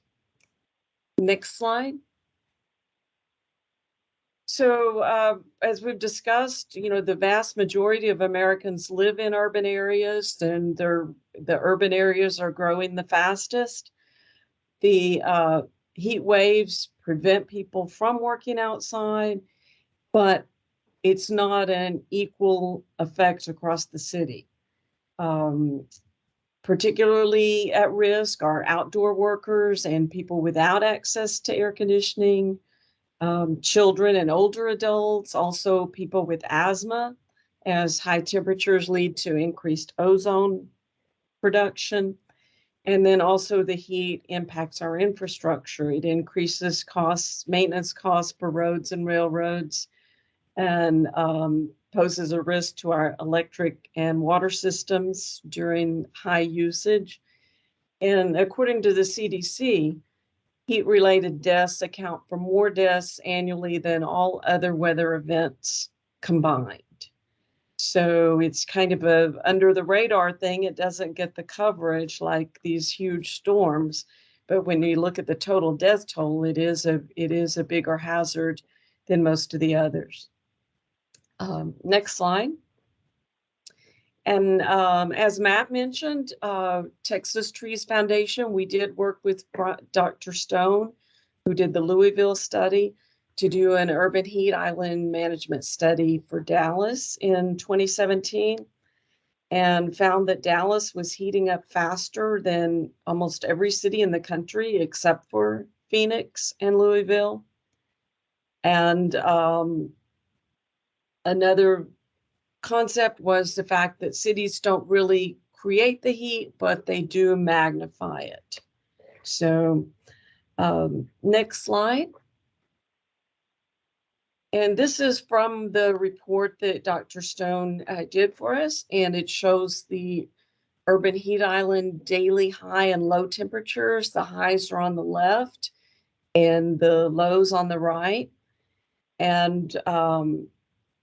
Speaker 6: Next slide. So as we've discussed, you know, the vast majority of Americans live in urban areas, and the urban areas are growing the fastest. The heat waves prevent people from working outside, but it's not an equal effect across the city. Particularly at risk are outdoor workers and people without access to air conditioning, children and older adults, also people with asthma, as high temperatures lead to increased ozone production. And then also the heat impacts our infrastructure. It increases maintenance costs for roads and railroads, and poses a risk to our electric and water systems during high usage. And according to the CDC, heat-related deaths account for more deaths annually than all other weather events combined. So it's kind of a under the radar thing. It doesn't get the coverage like these huge storms. But when you look at the total death toll, it is a bigger hazard than most of the others. Next slide. And as Matt mentioned, Texas Trees Foundation, we did work with Dr. Stone, who did the Louisville study, to do an urban heat island management study for Dallas in 2017, and found that Dallas was heating up faster than almost every city in the country except for Phoenix and Louisville. And another concept was the fact that cities don't really create the heat, but they do magnify it. So next slide. And this is from the report that Dr. Stone did for us, and it shows the urban heat island daily high and low temperatures. The highs are on the left and the lows on the right. And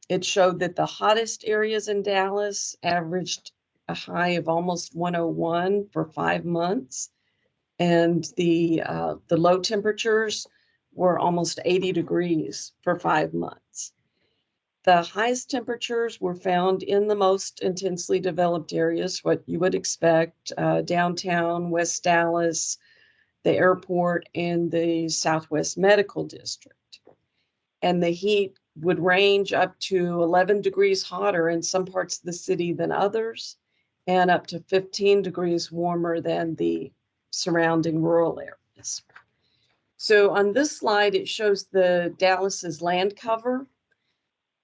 Speaker 6: it showed that the hottest areas in Dallas averaged a high of almost 101 for 5 months. And the low temperatures were almost 80 degrees for 5 months. The highest temperatures were found in the most intensely developed areas, what you would expect, downtown, West Dallas, the airport, and the Southwest Medical District. And the heat would range up to 11 degrees hotter in some parts of the city than others, and up to 15 degrees warmer than the surrounding rural areas. So on this slide, it shows the Dallas's land cover.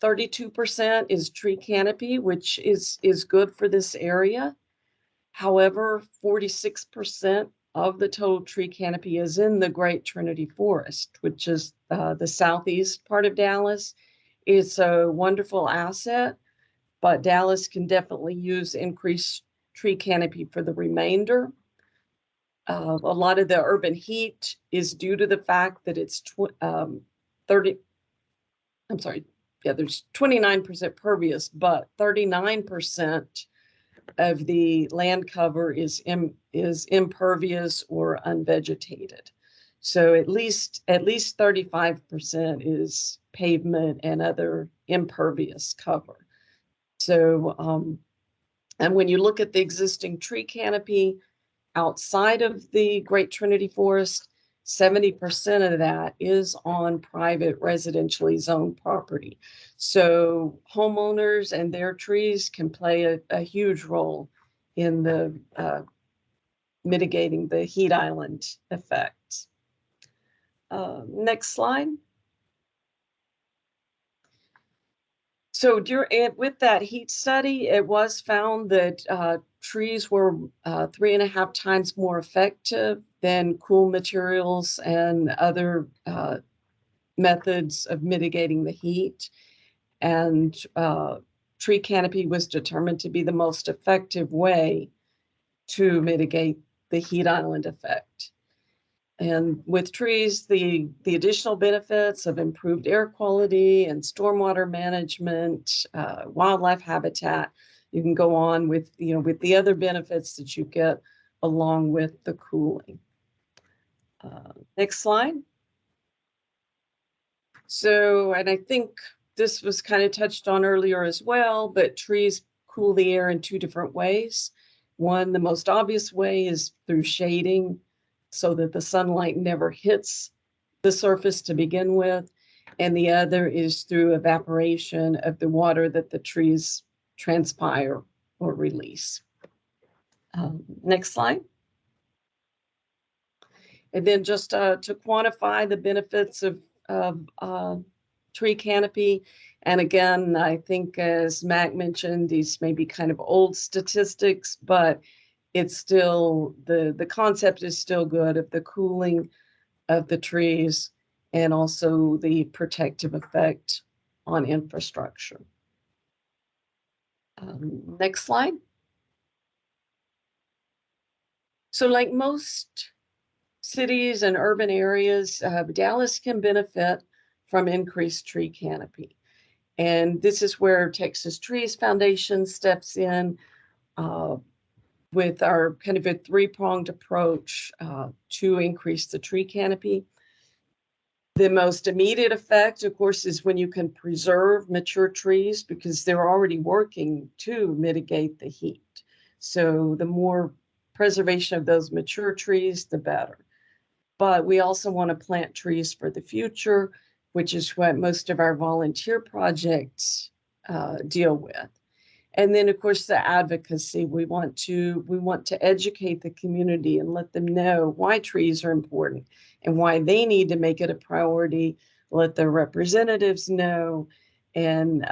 Speaker 6: 32% is tree canopy, which is good for this area. However, 46% of the total tree canopy is in the Great Trinity Forest, which is the southeast part of Dallas. It's a wonderful asset, but Dallas can definitely use increased tree canopy for the remainder. A lot of the urban heat is due to the fact that it's 29% pervious, but 39% of the land cover is impervious or unvegetated. So at least 35% is pavement and other impervious cover. So, and when you look at the existing tree canopy outside of the Great Trinity Forest, 70% of that is on private residentially zoned property. So homeowners and their trees can play a huge role in the mitigating the heat island effects. Next slide. So with that heat study, it was found that trees were 3.5 times more effective than cool materials and other methods of mitigating the heat. And tree canopy was determined to be the most effective way to mitigate the heat island effect. And with trees, the additional benefits of improved air quality and stormwater management, wildlife habitat, you can go on with, with the other benefits that you get along with the cooling. Next slide. So, and I think this was kind of touched on earlier as well, but trees cool the air in 2 different ways. One, the most obvious way is through shading, so that the sunlight never hits the surface to begin with. And the other is through evaporation of the water that the trees transpire or release. Next slide. And then just to quantify the benefits of tree canopy. And again, I think as Mac mentioned, these may be kind of old statistics, but it's still, the concept is still good of the cooling of the trees and also the protective effect on infrastructure. Next slide. So like most cities and urban areas, Dallas can benefit from increased tree canopy. And this is where Texas Trees Foundation steps in with our kind of a three-pronged approach to increase the tree canopy. The most immediate effect, of course, is when you can preserve mature trees because they're already working to mitigate the heat. So the more preservation of those mature trees, the better. But we also want to plant trees for the future, which is what most of our volunteer projects deal with. And then, of course, the advocacy. We want to educate the community and let them know why trees are important and why they need to make it a priority. Let their representatives know, and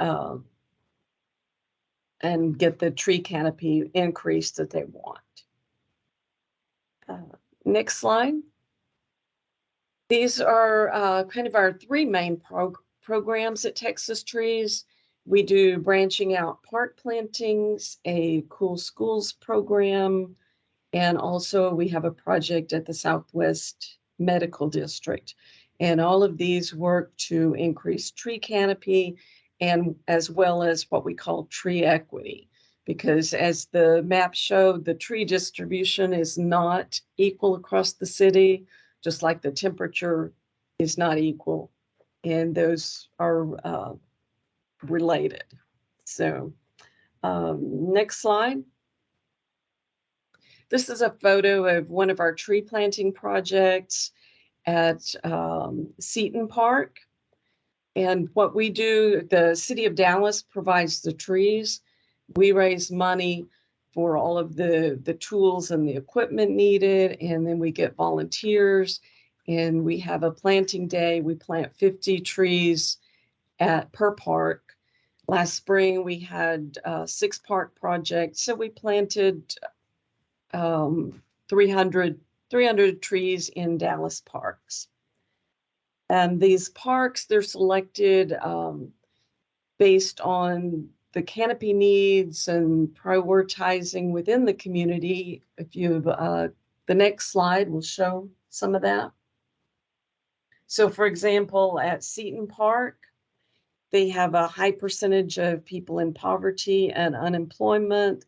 Speaker 6: get the tree canopy increase that they want. Next slide. These are kind of our three main programs at Texas Trees. We do branching out park plantings, a cool schools program, and also we have a project at the Southwest Medical District. And all of these work to increase tree canopy and as well as what we call tree equity. Because as the map showed, the tree distribution is not equal across the city, just like the temperature is not equal. And those are related. So next slide. This is a photo of one of our tree planting projects at Seton Park. And what we do, the city of Dallas provides the trees. We raise money for all of the tools and the equipment needed. And then we get volunteers and we have a planting day. We plant 50 trees per park. Last spring, we had 6 park projects. So we planted 300 trees in Dallas parks. And these parks, they're selected based on the canopy needs and prioritizing within the community. If you the next slide will show some of that. So for example, at Seton Park, they have a high percentage of people in poverty and unemployment,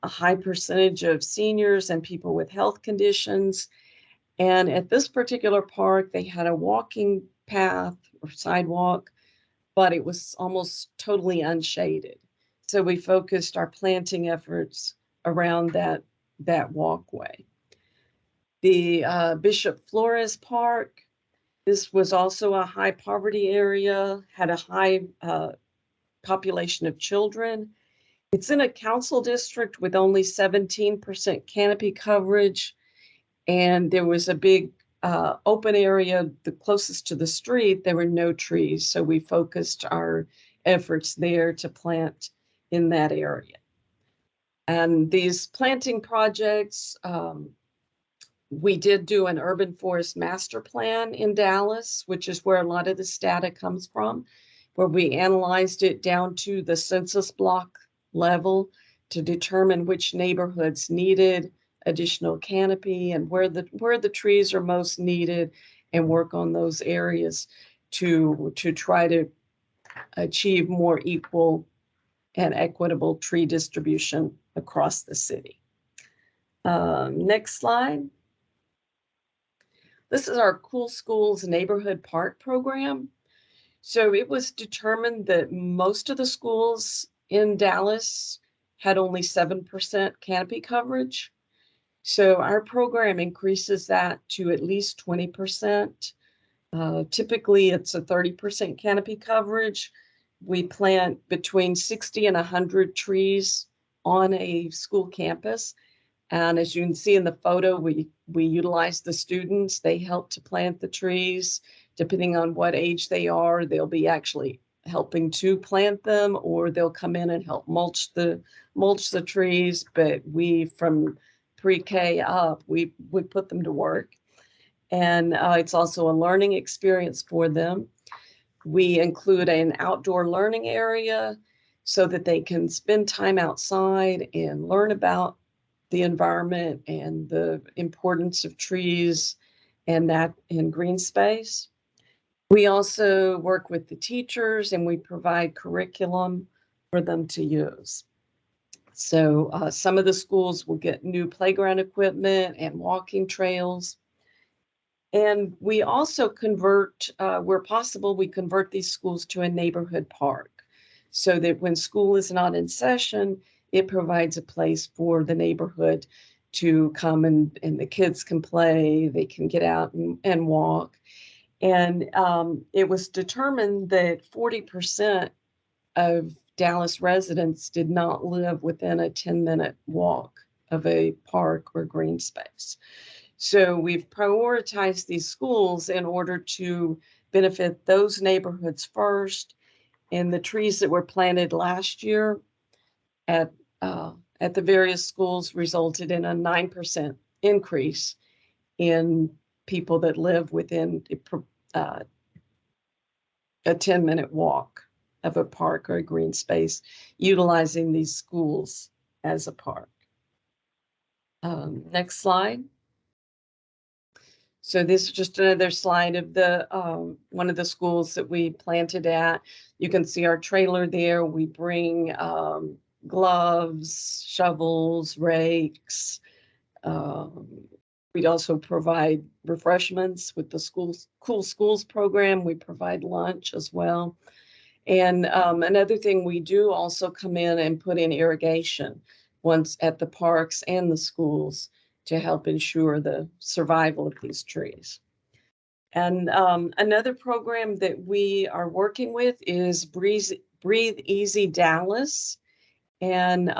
Speaker 6: a high percentage of seniors and people with health conditions. And at this particular park, they had a walking path or sidewalk, but it was almost totally unshaded. So we focused our planting efforts around that walkway. The Bishop Flores Park, this was also a high poverty area, had a high population of children. It's in a council district with only 17% canopy coverage. And there was a big open area, the closest to the street, there were no trees. So we focused our efforts there to plant in that area. And these planting projects, we did do an urban forest master plan in Dallas, which is where a lot of this data comes from, where we analyzed it down to the census block level to determine which neighborhoods needed additional canopy and where the trees are most needed, and work on those areas to try to achieve more equal and equitable tree distribution across the city. Next slide. This is our Cool Schools Neighborhood Park program. So it was determined that most of the schools in Dallas had only 7% canopy coverage. So our program increases that to at least 20%. Typically, it's a 30% canopy coverage. We plant between 60 and 100 trees on a school campus. And as you can see in the photo, we utilize the students. They help to plant the trees. Depending on what age they are, they'll be actually helping to plant them, or they'll come in and help mulch the trees. But we, from pre-K up, we put them to work. And it's also a learning experience for them. We include an outdoor learning area. so that they can spend time outside and learn about the environment and the importance of trees and that in green space. We also work with the teachers and we provide curriculum for them to use. So some of the schools will get new playground equipment and walking trails. And we also convert, where possible, we convert these schools to a neighborhood park so that when school is not in session, it provides a place for the neighborhood to come and the kids can play, they can get out and walk. And it was determined that 40% of Dallas residents did not live within a 10-minute walk of a park or green space. So we've prioritized these schools in order to benefit those neighborhoods first. And the trees that were planted last year at the various schools resulted in a 9% increase in people that live within a 10-minute walk of a park or a green space, utilizing these schools as a park. Next slide. So this is just another slide of the one of the schools that we planted at. You can see our trailer there. We bring gloves, shovels, rakes. We'd also provide refreshments with the Cool Schools program. We provide lunch as well. And another thing we do also come in and put in irrigation once at the parks and the schools to help ensure the survival of these trees. And another program that we are working with is Breathe Easy Dallas. And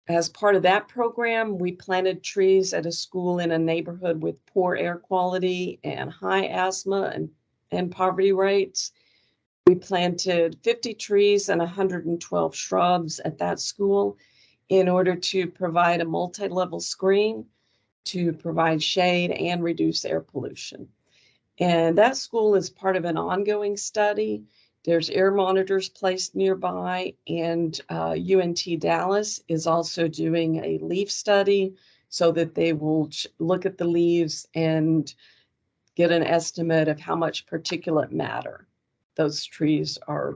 Speaker 6: as part of that program, we planted trees at a school in a neighborhood with poor air quality and high asthma and poverty rates. We planted 50 trees and 112 shrubs at that school in order to provide a multi-level screen to provide shade and reduce air pollution. And that school is part of an ongoing study. There's air monitors placed nearby, and UNT Dallas is also doing a leaf study so that they will look at the leaves and get an estimate of how much particulate matter those trees are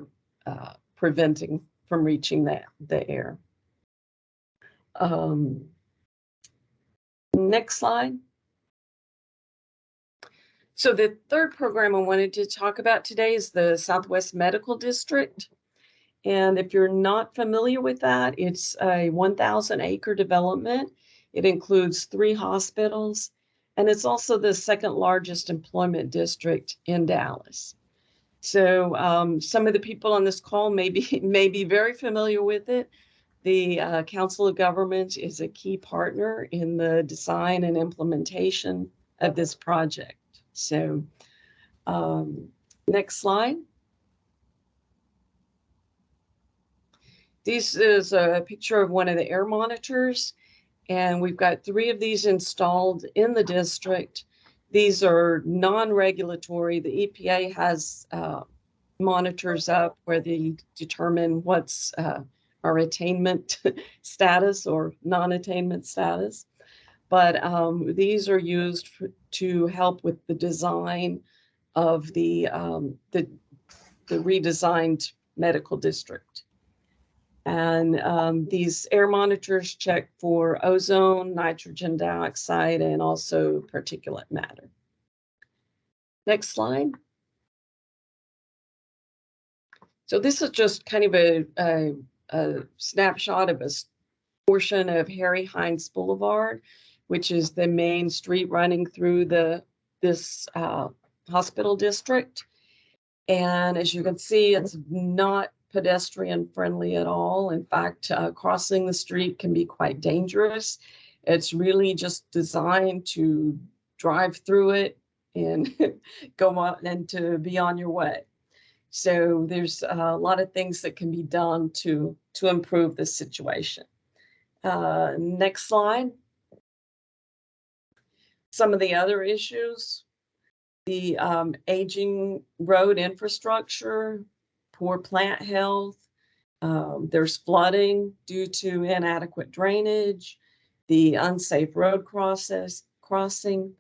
Speaker 6: preventing from reaching the air. Next slide. So the third program I wanted to talk about today is the Southwest Medical District. And if you're not familiar with that, it's a 1,000-acre development. It includes 3 hospitals, and it's also the second largest employment district in Dallas. So some of the people on this call may be very familiar with it. The Council of Governments is a key partner in the design and implementation of this project. So next slide. This is a picture of one of the air monitors, and we've got 3 of these installed in the district. These are non-regulatory. The EPA has monitors up where they determine what's our attainment status or non-attainment status. But these are used to help with the design of the redesigned medical district. And these air monitors check for ozone, nitrogen dioxide, and also particulate matter. Next slide. So this is just kind of a snapshot of a portion of Harry Hines Boulevard, which is the main street running through this hospital district. And as you can see, it's not pedestrian friendly at all. In fact, crossing the street can be quite dangerous. It's really just designed to drive through it and go on and to be on your way. So there's a lot of things that can be done to improve this situation. Next slide. Some of the other issues, the aging road infrastructure, poor plant health, There's flooding due to inadequate drainage, the unsafe road crossing,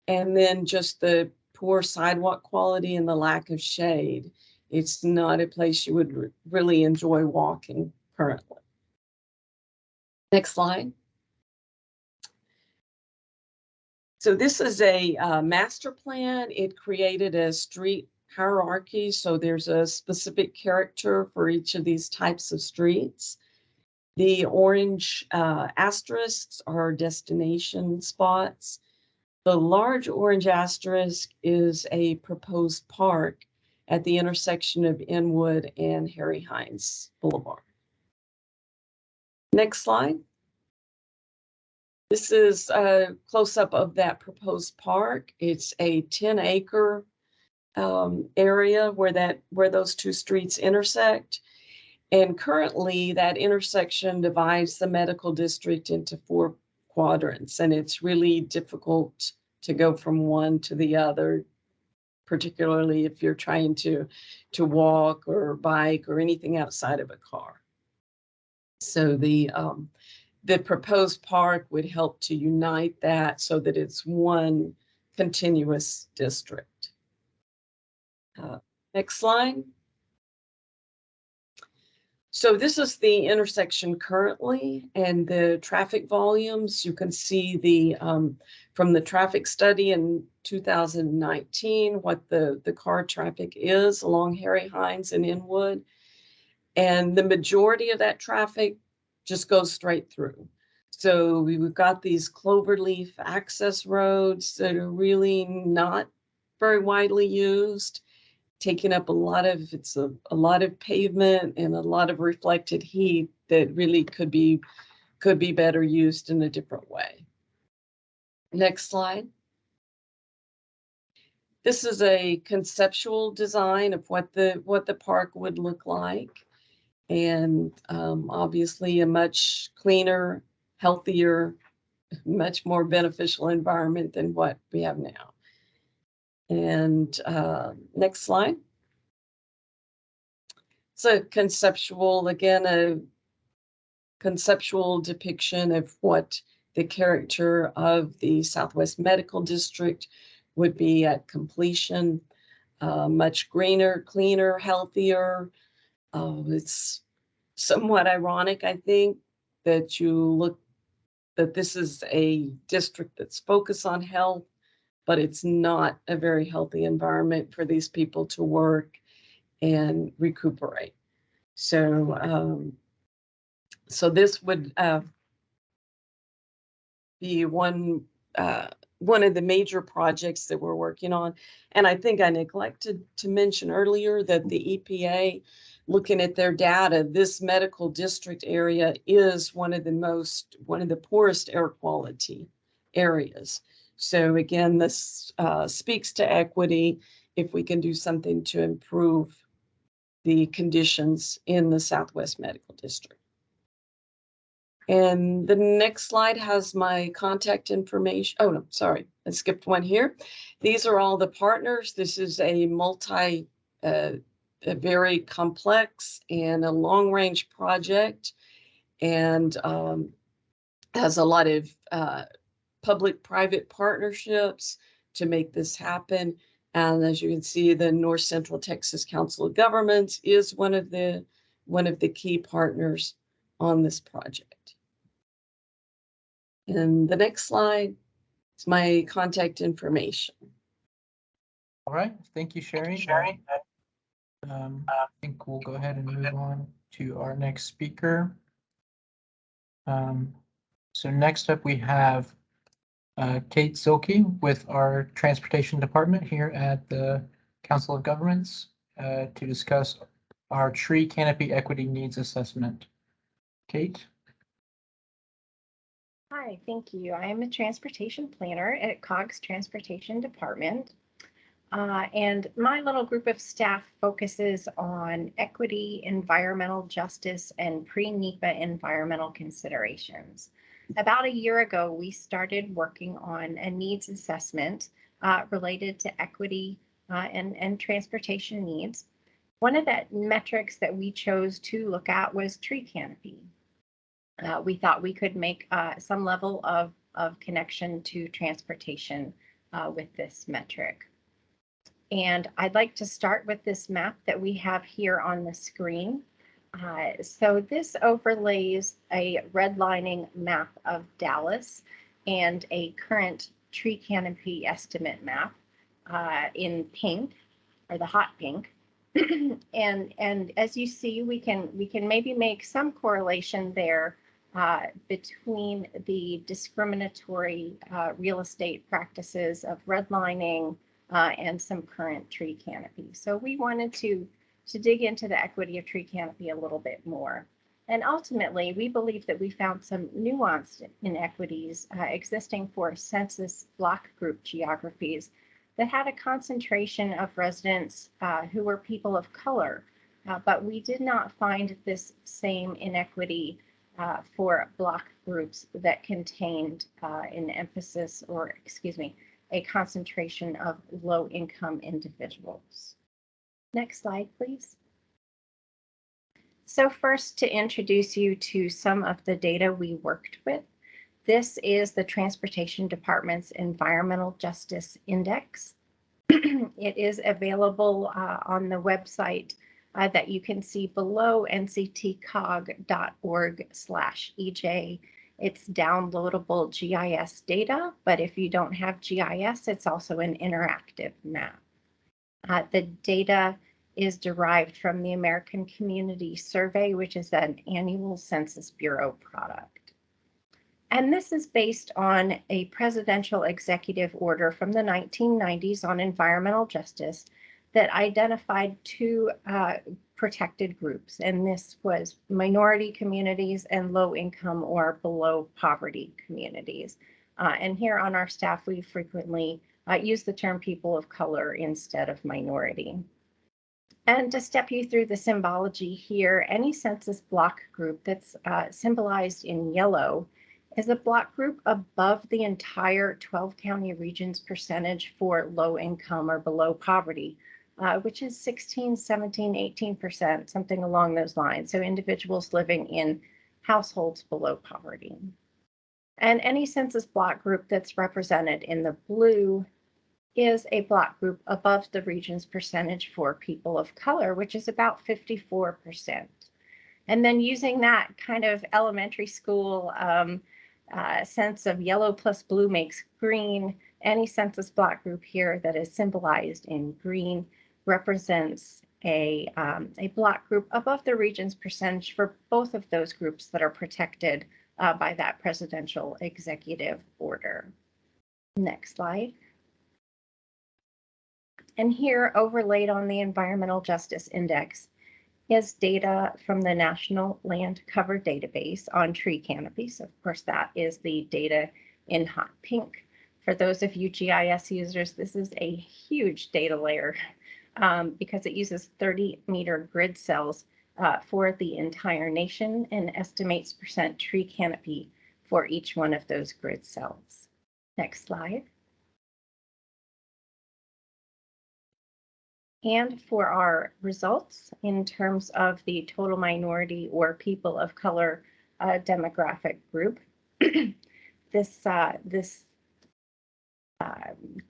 Speaker 6: and then just the poor sidewalk quality and the lack of shade. It's not a place you would really enjoy walking currently. Next slide. So this is a master plan. It created a street hierarchy. So there's a specific character for each of these types of streets. The orange asterisks are destination spots. The large orange asterisk is a proposed park at the intersection of Inwood and Harry Hines Boulevard. Next slide. This is a close-up of that proposed park. It's a 10-acre area where those two streets intersect. And currently, that intersection divides the medical district into 4 quadrants, and it's really difficult to go from one to the other, particularly if you're trying to walk or bike or anything outside of a car. So the proposed park would help to unite that so that it's one continuous district. Next slide. So this is the intersection currently, and the traffic volumes. You can see the from the traffic study in 2019 what the car traffic is along Harry Hines and Inwood, and the majority of that traffic just goes straight through. So we've got these cloverleaf access roads that are really not very widely used, taking up a lot of pavement and a lot of reflected heat that really could be better used in a different way. Next slide. This is a conceptual design of what the park would look like, and obviously a much cleaner, healthier, much more beneficial environment than what we have now. And next slide. So conceptual, again, a conceptual depiction of what the character of the Southwest Medical District would be at completion. Much greener, cleaner, healthier. It's somewhat ironic, I think, that this is a district that's focused on health, but it's not a very healthy environment for these people to work and recuperate. So, so this would be one of the major projects that we're working on. And I think I neglected to mention earlier that the EPA, looking at their data, this medical district area is one of the poorest air quality areas. So again, this speaks to equity if we can do something to improve the conditions in the Southwest Medical District. And the next slide has my contact information. Oh, no, sorry, I skipped one here. These are all the partners. This is a a very complex and a long-range project, and has a lot of public-private partnerships to make this happen. And as you can see, the North Central Texas Council of Governments is one of the key partners on this project. And the next slide is my contact information.
Speaker 1: All right, thank you, Sherry. I think we'll go ahead and move on to our next speaker. So next up we have Kate Silke with our Transportation Department here at the Council of Governments to discuss our tree canopy equity needs assessment. Kate?
Speaker 7: Hi, thank you. I am a transportation planner at COG's Transportation Department. And my little group of staff focuses on equity, environmental justice, and pre-NEPA environmental considerations. About a year ago, we started working on a needs assessment related to equity and transportation needs. One of the metrics that we chose to look at was tree canopy. We thought we could make some level of connection to transportation with this metric. And I'd like to start with this map that we have here on the screen. So this overlays a redlining map of Dallas and a current tree canopy estimate map in pink, or the hot pink. and as you see, we can maybe make some correlation there between the discriminatory real estate practices of redlining and some current tree canopy. So we wanted to dig into the equity of tree canopy a little bit more. And ultimately, we believe that we found some nuanced inequities existing for census block group geographies that had a concentration of residents who were people of color, but we did not find this same inequity for block groups that contained an emphasis, or excuse me, a concentration of low-income individuals. Next slide, please. So first, to introduce you to some of the data we worked with, this is the Transportation Department's Environmental Justice Index. It is available on the website that you can see below, nctcog.org/EJ. It's downloadable GIS data, but if you don't have GIS, it's also an interactive map. The data is derived from the American Community Survey, which is an annual Census Bureau product. And this is based on a presidential executive order from the 1990s on environmental justice that identified two protected groups. And this was minority communities and low income or below poverty communities. And here on our staff, we frequently use the term people of color instead of minority. And to step you through the symbology here, any census block group that's symbolized in yellow is a block group above the entire 12 county region's percentage for low income or below poverty, which is 16, 17, 18%, something along those lines. So individuals living in households below poverty. And any census block group that's represented in the blue is a block group above the region's percentage for people of color, which is about 54%. And then using that kind of elementary school sense of yellow plus blue makes green, any census block group here that is symbolized in green represents a block group above the region's percentage for both of those groups that are protected by that presidential executive order. Next slide. And here, overlaid on the Environmental Justice Index, is data from the National Land Cover Database on tree canopy. So of course, that is the data in hot pink. For those of you GIS users, this is a huge data layer because it uses 30-meter grid cells for the entire nation and estimates percent tree canopy for each one of those grid cells. Next slide. And for our results in terms of the total minority or people of color demographic group, this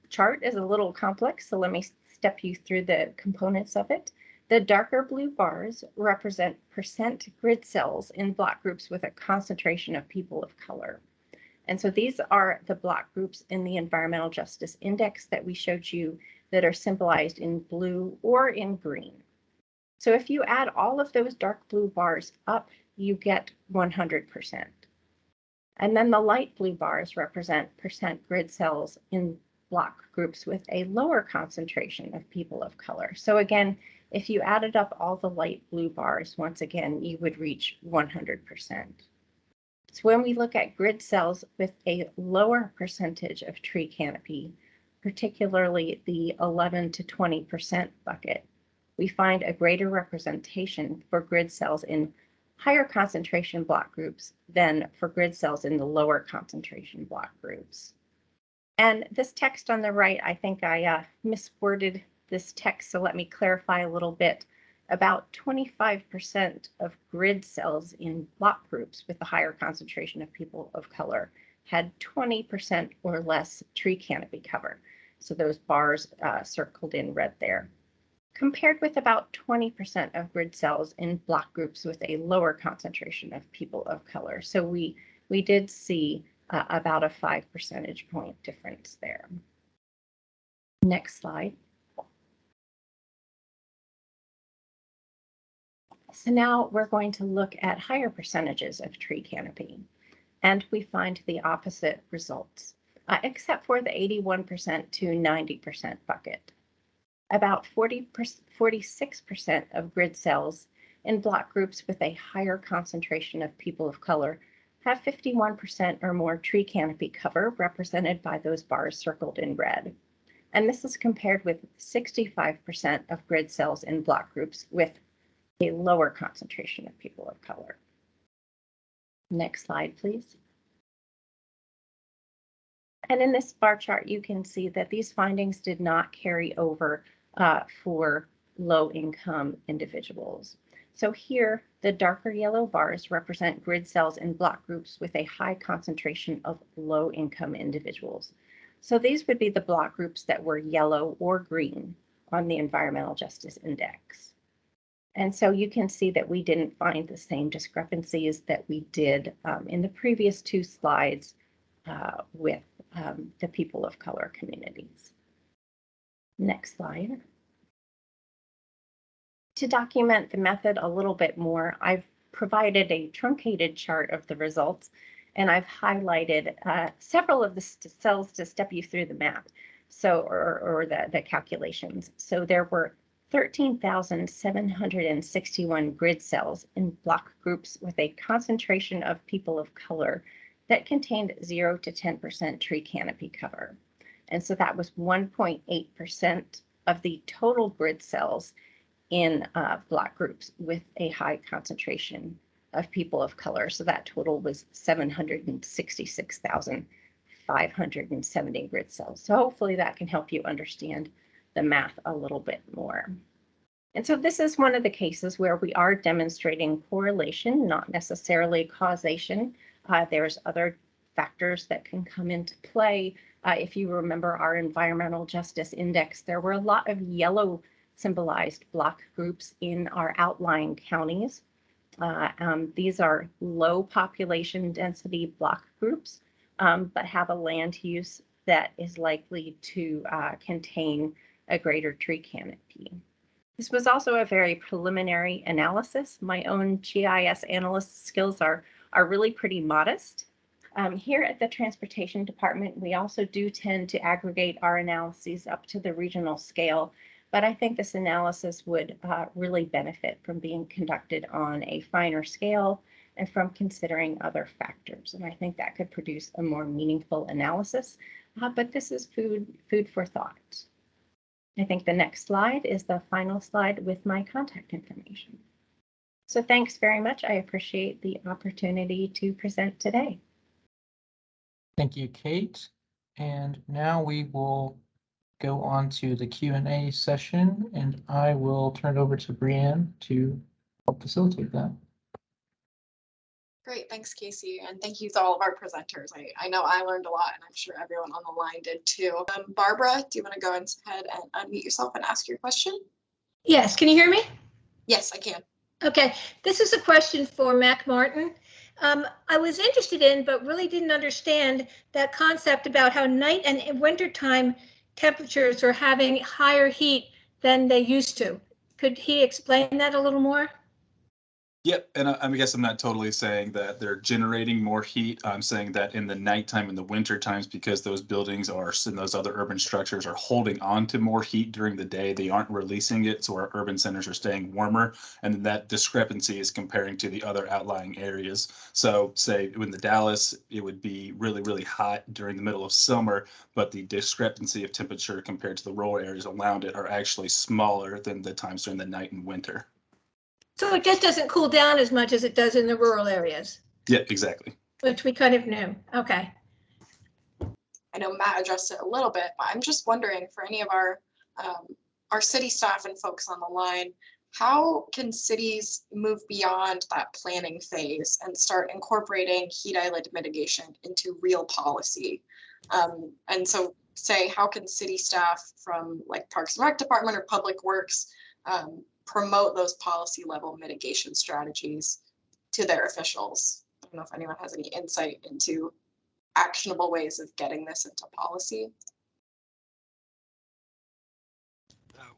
Speaker 7: chart is a little complex, so let me step you through the components of it. The darker blue bars represent percent grid cells in block groups with a concentration of people of color. And so these are the block groups in the Environmental Justice Index that we showed you that are symbolized in blue or in green. So if you add all of those dark blue bars up, you get 100%. And then the light blue bars represent percent grid cells in block groups with a lower concentration of people of color. So again, if you added up all the light blue bars, once again, you would reach 100%. So when we look at grid cells with a lower percentage of tree canopy, particularly the 11 to 20% bucket, we find a greater representation for grid cells in higher concentration block groups than for grid cells in the lower concentration block groups. And this text on the right, I think I misworded this text, so let me clarify a little bit. about 25% of grid cells in block groups with a higher concentration of people of color had 20% or less tree canopy cover. So those bars circled in red there, compared with about 20% of grid cells in block groups with a lower concentration of people of color. So we did see about a 5 percentage point difference there. Next slide. So now we're going to look at higher percentages of tree canopy, and we find the opposite results, except for the 81% to 90% bucket. About 46% of grid cells in block groups with a higher concentration of people of color have 51% or more tree canopy cover, represented by those bars circled in red. And this is compared with 65% of grid cells in block groups with a lower concentration of people of color. Next slide, please. And in this bar chart, you can see that these findings did not carry over for low-income individuals. So here, the darker yellow bars represent grid cells in block groups with a high concentration of low-income individuals. So these would be the block groups that were yellow or green on the Environmental Justice Index. And so you can see that we didn't find the same discrepancies that we did in the previous two slides with the people of color communities. Next slide. To document the method a little bit more, I've provided a truncated chart of the results, and I've highlighted several of the cells to step you through the math, so or the calculations. So there were 13,761 grid cells in block groups with a concentration of people of color that contained 0 to 10% tree canopy cover. And so that was 1.8% of the total grid cells in block groups with a high concentration of people of color. So that total was 766,570 grid cells. So hopefully that can help you understand the math a little bit more. And so this is one of the cases where we are demonstrating correlation, not necessarily causation. There's other factors that can come into play. If you remember our Environmental Justice Index, there were a lot of yellow symbolized block groups in our outlying counties. These are low population density block groups, but have a land use that is likely to contain a greater tree canopy. This was also a very preliminary analysis. My own GIS analyst skills are really pretty modest. Here at the Transportation Department, we also do tend to aggregate our analyses up to the regional scale, but I think this analysis would really benefit from being conducted on a finer scale and from considering other factors. And I think that could produce a more meaningful analysis, but this is food for thought. I think the next slide is the final slide with my contact information. So thanks very much. I appreciate the opportunity to present today.
Speaker 1: Thank you, Kate. And now we will go on to the Q&A session, and I will turn it over to Brianne to help facilitate that.
Speaker 2: Great, thanks, Casey, and thank you to all of our presenters. I know I learned a lot, and I'm sure everyone on the line did too. Barbara, do you want to go ahead and unmute yourself and ask your question?
Speaker 4: Yes, can you hear me?
Speaker 2: Yes, I can.
Speaker 4: Okay, this is a question for Mac Martin. I was interested in, but really didn't understand that concept about how night and wintertime temperatures are having higher heat than they used to. Could he explain that a little more?
Speaker 3: Yep, and I guess I'm not totally saying that they're generating more heat. I'm saying that in the nighttime and the winter times, because those buildings are and those other urban structures are holding on to more heat during the day, they aren't releasing it, so our urban centers are staying warmer, and then that discrepancy is comparing to the other outlying areas. So say in the Dallas, it would be really, really hot during the middle of summer, but the discrepancy of temperature compared to the rural areas around it are actually smaller than the times during the night and winter.
Speaker 4: So it just doesn't cool down as much as it does in the rural areas.
Speaker 3: Yeah, exactly.
Speaker 4: Which we kind of knew. Okay.
Speaker 2: I know Matt addressed it a little bit, but I'm just wondering for any of our city staff and folks on the line, how can cities move beyond that planning phase and start incorporating heat island mitigation into real policy? And so say, how can city staff from like Parks and Rec Department or Public Works promote those policy level mitigation strategies to their officials? I don't know if anyone has any insight into actionable ways of getting this into policy.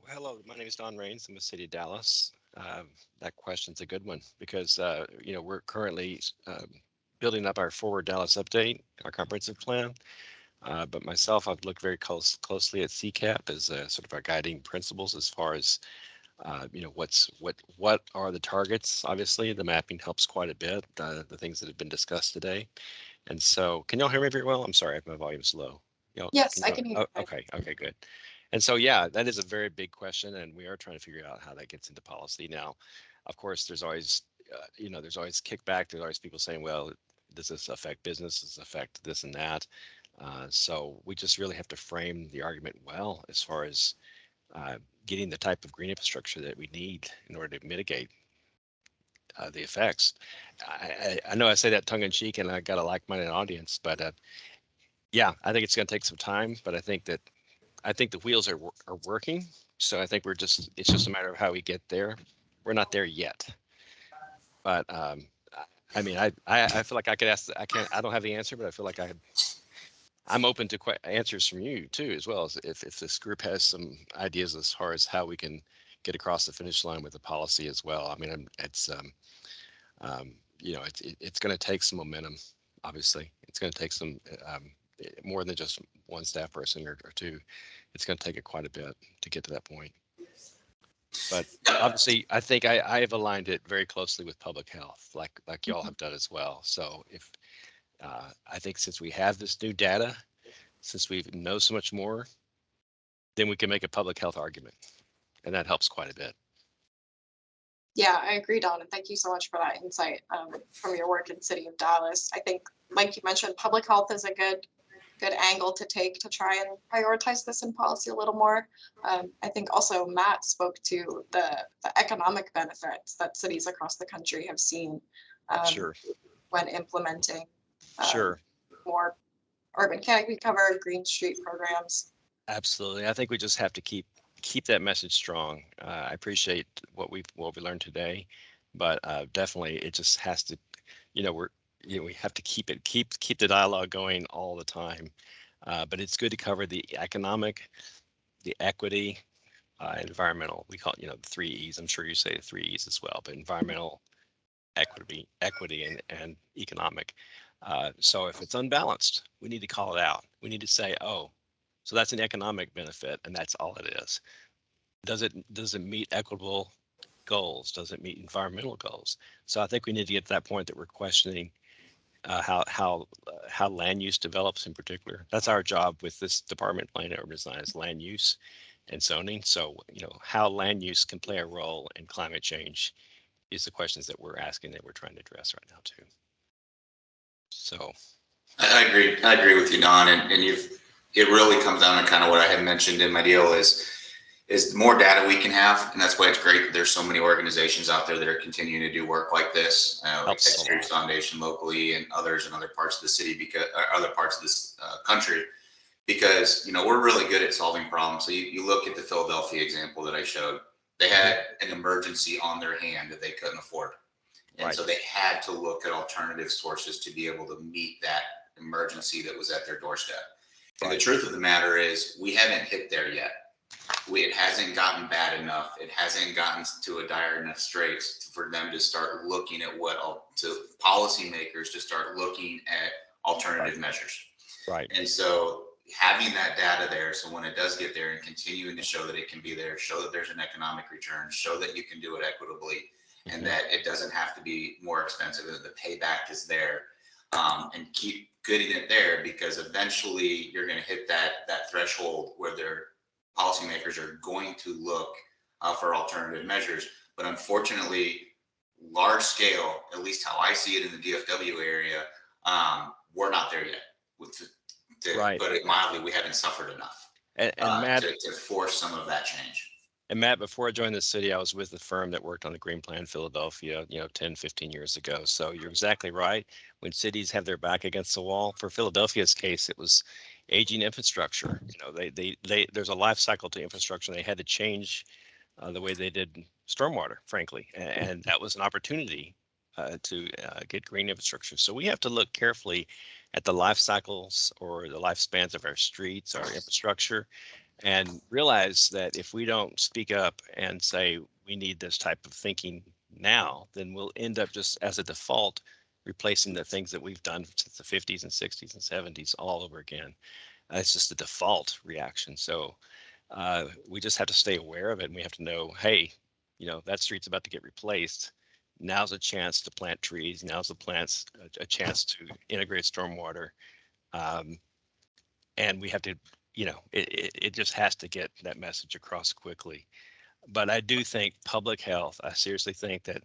Speaker 8: Hello, my name is Don Rains. I'm a city of Dallas. That question's a good one because we're currently building up our Forward Dallas update, our comprehensive plan. But myself, I've looked very closely at CCAP as sort of our guiding principles as far as what are the targets. Obviously, the mapping helps quite a bit. The things that have been discussed today. And so, can y'all hear me very well? I'm sorry if my volume's low.
Speaker 2: Yes, I can hear you.
Speaker 8: Oh, okay, good. And so, yeah, that is a very big question, and we are trying to figure out how that gets into policy. Now, of course, there's always, there's always kickback. There's always people saying, well, does this affect business? Does this affect this and that? So we just really have to frame the argument well as far as getting the type of green infrastructure that we need in order to mitigate the effects. I know I say that tongue in cheek, and I got a like-minded audience, but yeah, I think it's going to take some time. But I think the wheels are working. So I think it's just a matter of how we get there. We're not there yet, but I mean, I feel like I could ask. I don't have the answer, but I feel like I'm open to answers from you too, as well as if this group has some ideas as far as how we can get across the finish line with the policy as well. I mean, it's going to take some momentum. Obviously, it's going to take some more than just one staff person or two. It's going to take quite a bit to get to that point. But obviously, I think I have aligned it very closely with public health, like y'all have done as well. So if I think since we have this new data, since we know so much more, then we can make a public health argument, and that helps quite a bit.
Speaker 2: Yeah, I agree, Don, and thank you so much for that insight from your work in the city of Dallas. I think, like you mentioned, public health is a good angle to take to try and prioritize this in policy a little more. I think also Matt spoke to the economic benefits that cities across the country have seen
Speaker 8: Sure.
Speaker 2: when implementing
Speaker 8: Sure.
Speaker 2: more urban canopy cover, green street programs. Absolutely.
Speaker 8: I think we just have to keep that message strong. I appreciate what we learned today, but definitely it just has to, we have to keep the dialogue going all the time. But it's good to cover the economic, the equity, environmental. We call it, the 3 E's. I'm sure you say the 3 E's as well, but environmental, equity, and economic. So if it's unbalanced, we need to call it out. We need to say, oh, so that's an economic benefit, and that's all it is. Does it meet equitable goals? Does it meet environmental goals? So I think we need to get to that point that we're questioning how land use develops in particular. That's our job with this department, Plan and Urban Design, is land use and zoning. So how land use can play a role in climate change is the questions that we're asking, that we're trying to address right now too. So
Speaker 5: I agree with you, Don, and it really comes down to kind of what I had mentioned in my deal is the more data we can have, and that's why it's great that there's so many organizations out there that are continuing to do work like this, like Texas Streets Foundation locally and others in other parts of the city, because other parts of this country, because we're really good at solving problems. So you look at the Philadelphia example that I showed. They had an emergency on their hand that they couldn't afford. And so they had to look at alternative sources to be able to meet that emergency that was at their doorstep. And the truth of the matter is we haven't hit there yet. It hasn't gotten bad enough. It hasn't gotten to a dire enough straits for them to start looking at policymakers to start looking at alternative measures.
Speaker 8: Right.
Speaker 5: And so having that data there, so when it does get there and continuing to show that it can be there, show that there's an economic return, show that you can do it equitably, and that it doesn't have to be more expensive, that the payback is there, and keep getting it there, because eventually you're going to hit that threshold where policymakers are going to look for alternative measures. But unfortunately, large scale, at least how I see it in the DFW area, we're not there yet. To put it mildly, we haven't suffered enough
Speaker 8: and Matt,
Speaker 5: to force some of that change.
Speaker 8: And Matt, before I joined the city, I was with a firm that worked on the Green Plan Philadelphia, 10, 15 years ago. So you're exactly right. When cities have their back against the wall, for Philadelphia's case, it was aging infrastructure. There's a life cycle to infrastructure. They had to change the way they did stormwater, frankly, and that was an opportunity to get green infrastructure. So we have to look carefully at the life cycles or the lifespans of our streets, our infrastructure, and realize that if we don't speak up and say we need this type of thinking now, then we'll end up just as a default replacing the things that we've done since the 50s and 60s and 70s all over again. It's just a default reaction. So we just have to stay aware of it, and we have to know, hey, that street's about to get replaced. Now's a chance to plant trees. Now's a chance to integrate stormwater. And we have to, it just has to get that message across quickly. But I do think public health, I seriously think that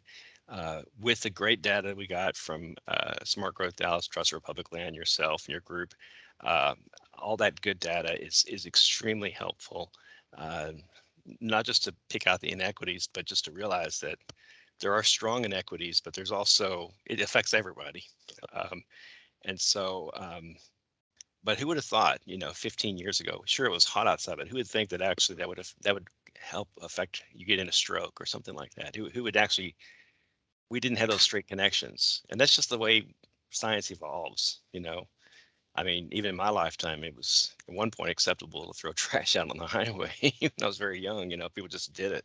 Speaker 8: with the great data we got from Smart Growth Dallas, Trust Republic Land, yourself and your group, all that good data is extremely helpful, not just to pick out the inequities, but just to realize that there are strong inequities, but there's also, it affects everybody. And so, but who would have thought, 15 years ago, sure, it was hot outside, but who would think that actually that would help affect you getting a stroke or something like that? Who would actually, we didn't have those straight connections. And that's just the way science evolves, I mean, even in my lifetime, it was at one point acceptable to throw trash out on the highway. When I was very young, people just did it.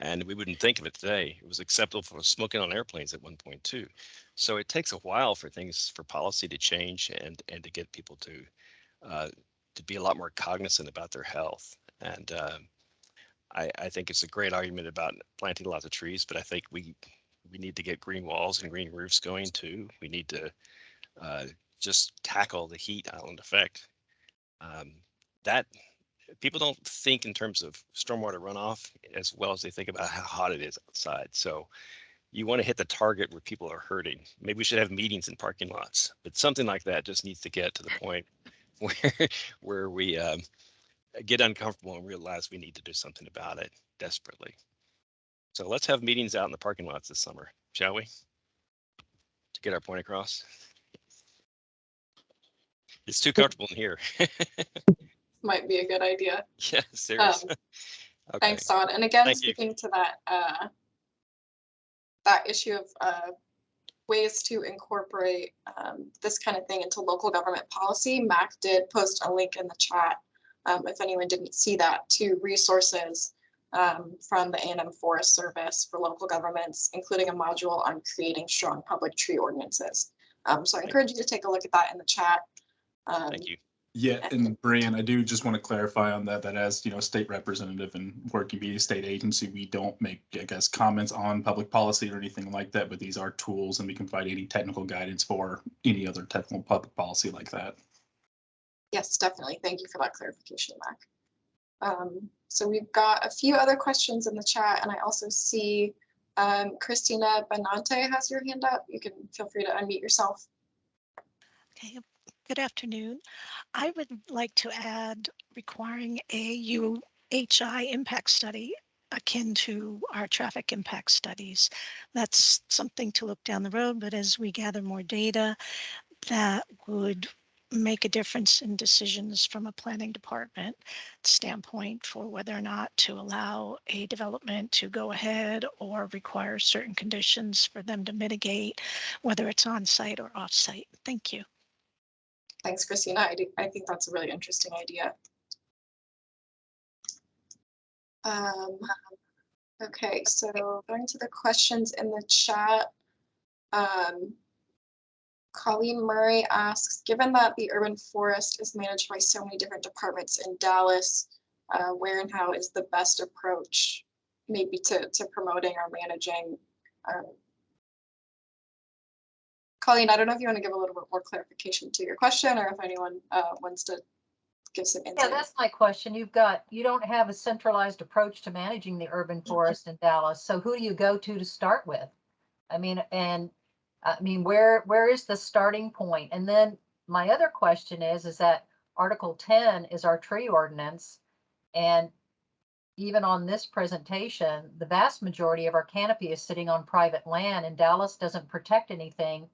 Speaker 8: And we wouldn't think of it today. It was acceptable for smoking on airplanes at one point too. So it takes a while for policy to change and to get people to be a lot more cognizant about their health. And I think it's a great argument about planting lots of trees, but I think we need to get green walls and green roofs going too. We need to just tackle the heat island effect. That people don't think in terms of stormwater runoff as well as they think about how hot it is outside. So you want to hit the target where people are hurting. Maybe we should have meetings in parking lots, but something like that just needs to get to the point where we get uncomfortable and realize we need to do something about it desperately. So let's have meetings out in the parking lots this summer, shall we? To get our point across. It's too comfortable in here.
Speaker 2: Might be a good idea.
Speaker 8: Yeah, seriously. Okay.
Speaker 2: Thanks, Todd. And again,
Speaker 8: Thank you.
Speaker 2: speaking to that issue of ways to incorporate this kind of thing into local government policy, Mac did post a link in the chat, if anyone didn't see that, to resources from the A&M Forest Service for local governments, including a module on creating strong public tree ordinances. So I encourage you to take a look at that in the chat.
Speaker 8: Thank you.
Speaker 3: Yeah, and Brian, I do just want to clarify on that as state representative and working via state agency, we don't make, I guess, comments on public policy or anything like that, but these are tools and we can provide any technical guidance for any other technical public policy like that.
Speaker 2: Yes, definitely. Thank you for that clarification, Mac. So we've got a few other questions in the chat, and I also see Christina Benante has your hand up. You can feel free to unmute yourself.
Speaker 9: Okay, good afternoon. I would like to add requiring a UHI impact study akin to our traffic impact studies. That's something to look down the road, but as we gather more data, that would make a difference in decisions from a planning department standpoint for whether or not to allow a development to go ahead or require certain conditions for them to mitigate, whether it's on site or off site. Thank you.
Speaker 2: Thanks, Christina. I think that's a really interesting idea. Okay, so going to the questions in the chat. Colleen Murray asks, given that the urban forest is managed by so many different departments in Dallas, where and how is the best approach maybe to promoting or managing? Colleen, I don't know if you want to give a little bit more clarification to your question or if anyone wants to give some insight.
Speaker 10: Yeah, that's my question. You don't have a centralized approach to managing the urban forest in Dallas. So who do you go to start with? I mean, where is the starting point? And then my other question is that Article 10 is our tree ordinance. And even on this presentation, the vast majority of our canopy is sitting on private land, and Dallas doesn't protect anything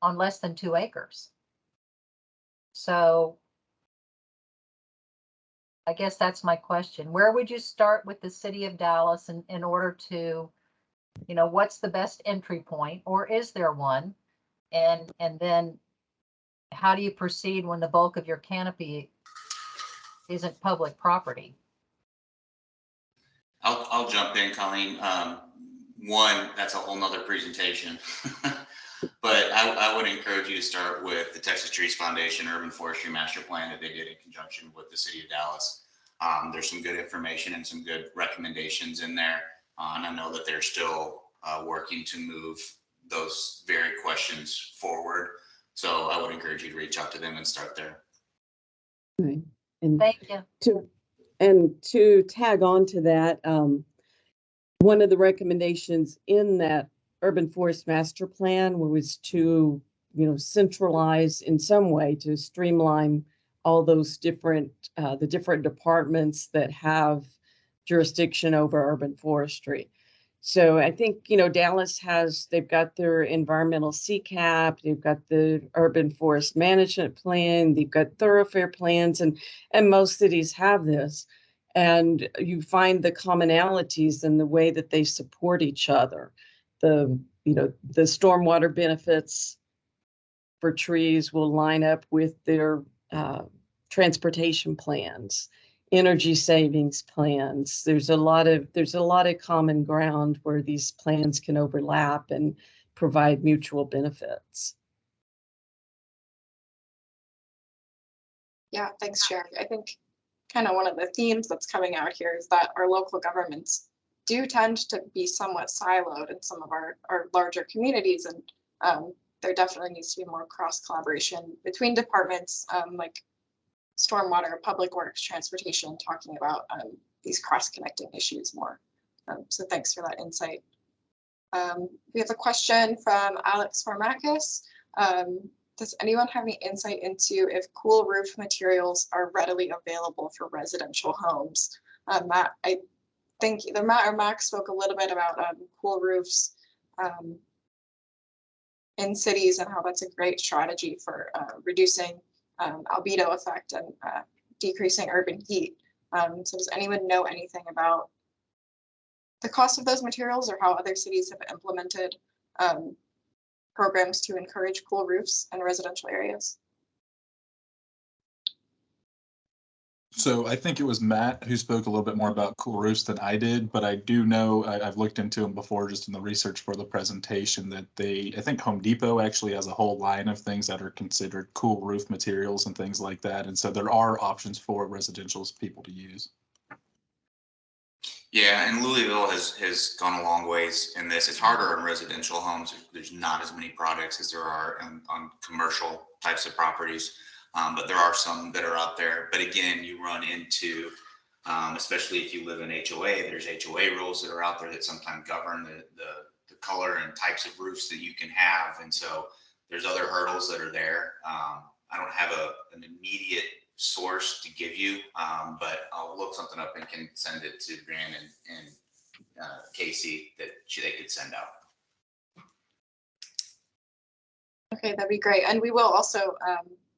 Speaker 10: on less than 2 acres. So I guess that's my question. Where would you start with the city of Dallas in order to, you know, what's the best entry point, or is there one? And then how do you proceed when the bulk of your canopy isn't public property?
Speaker 5: I'll jump in, Colleen. One, that's a whole nother presentation. But I would encourage you to start with the Texas Trees Foundation Urban Forestry Master Plan that they did in conjunction with the city of Dallas. There's some good information and some good recommendations in there. And I know that they're still working to move those very questions forward. So I would encourage you to reach out to them and start there.
Speaker 6: Right. And
Speaker 10: Thank you.
Speaker 6: to tag on to that, one of the recommendations in that urban forest master plan was to, centralize in some way, to streamline all those different, the different departments that have jurisdiction over urban forestry. So I think, Dallas they've got their environmental CCAP, they've got the urban forest management plan, they've got thoroughfare plans, and most cities have this. And you find the commonalities in the way that they support each other. The stormwater benefits for trees will line up with their transportation plans, energy savings plans. There's a lot of common ground where these plans can overlap and provide mutual benefits.
Speaker 2: Yeah, thanks, Sherry. I think kind of one of the themes that's coming out here is that our local governments do tend to be somewhat siloed in some of our larger communities, and there definitely needs to be more cross collaboration between departments, like stormwater, public works, transportation, talking about these cross-connecting issues more. So thanks for that insight. We have a question from Alex Formakis. Does anyone have any insight into if cool roof materials are readily available for residential homes? Matt, I think either Matt or Max spoke a little bit about cool roofs in cities and how that's a great strategy for reducing albedo effect and decreasing urban heat. So does anyone know anything about the cost of those materials or how other cities have implemented programs to encourage cool roofs in residential areas?
Speaker 3: So I think it was Matt who spoke a little bit more about cool roofs than I did, but I do know I've looked into them before just in the research for the presentation that I think Home Depot actually has a whole line of things that are considered cool roof materials and things like that. And so there are options for residential people to use.
Speaker 5: Yeah, and Louisville has gone a long ways in this. It's harder in residential homes. There's not as many products as there are on commercial types of properties, but there are some that are out there. But again, you run into, especially if you live in HOA, there's HOA rules that are out there that sometimes govern the color and types of roofs that you can have. And so there's other hurdles that are there. I don't have an immediate source to give you, but I'll look something up and can send it to Grant and Casey that they could send out.
Speaker 2: Okay, that'd be great. And we will also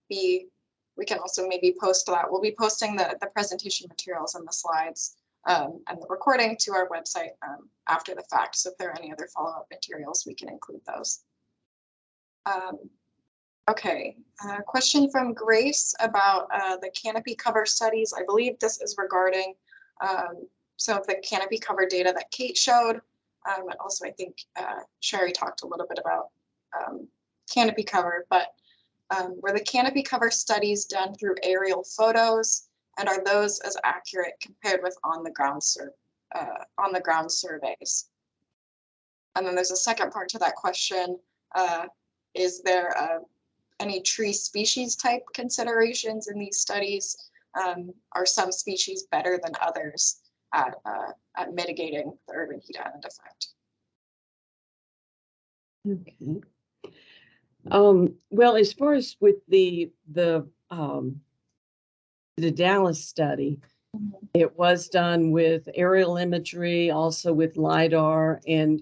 Speaker 2: we can also maybe post that. We'll be posting the presentation materials and the slides and the recording to our website after the fact. So if there are any other follow-up materials, we can include those. Okay, question from Grace about the canopy cover studies. I believe this is regarding some of the canopy cover data that Kate showed. And also, I think Sherry talked a little bit about canopy cover, but were the canopy cover studies done through aerial photos, and are those as accurate compared with on the ground surveys? And then there's a second part to that question. Is there any tree species type considerations in these studies? Are some species better than others at mitigating the urban heat island effect?
Speaker 6: Okay. Well, as far as with the Dallas study, It was done with aerial imagery, also with LiDAR, and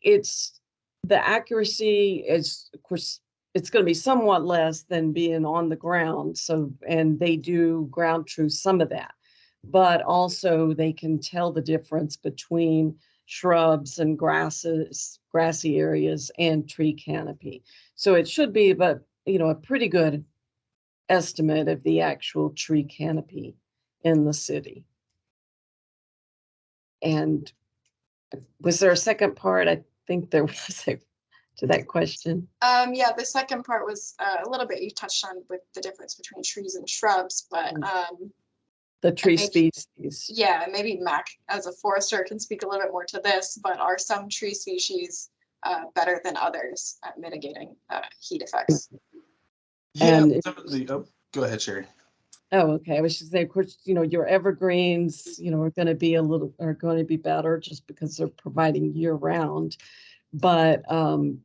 Speaker 6: the accuracy is, of course, it's going to be somewhat less than being on the ground. So, and they do ground truth some of that, but also they can tell the difference between shrubs and grasses, grassy areas, and tree canopy. So it should be, but a pretty good estimate of the actual tree canopy in the city. And was there a second part? I think there was to that question.
Speaker 2: Yeah, the second part was a little bit you touched on with the difference between trees and shrubs, but
Speaker 6: the tree
Speaker 2: maybe,
Speaker 6: species.
Speaker 2: Yeah, maybe Mac as a forester can speak a little bit more to this, but are some tree species better than others at mitigating heat effects?
Speaker 3: Yeah,
Speaker 6: And
Speaker 3: go ahead, Sherry.
Speaker 6: Oh, okay. I was just saying, of course, your evergreens, are going to be better just because they're providing year round. But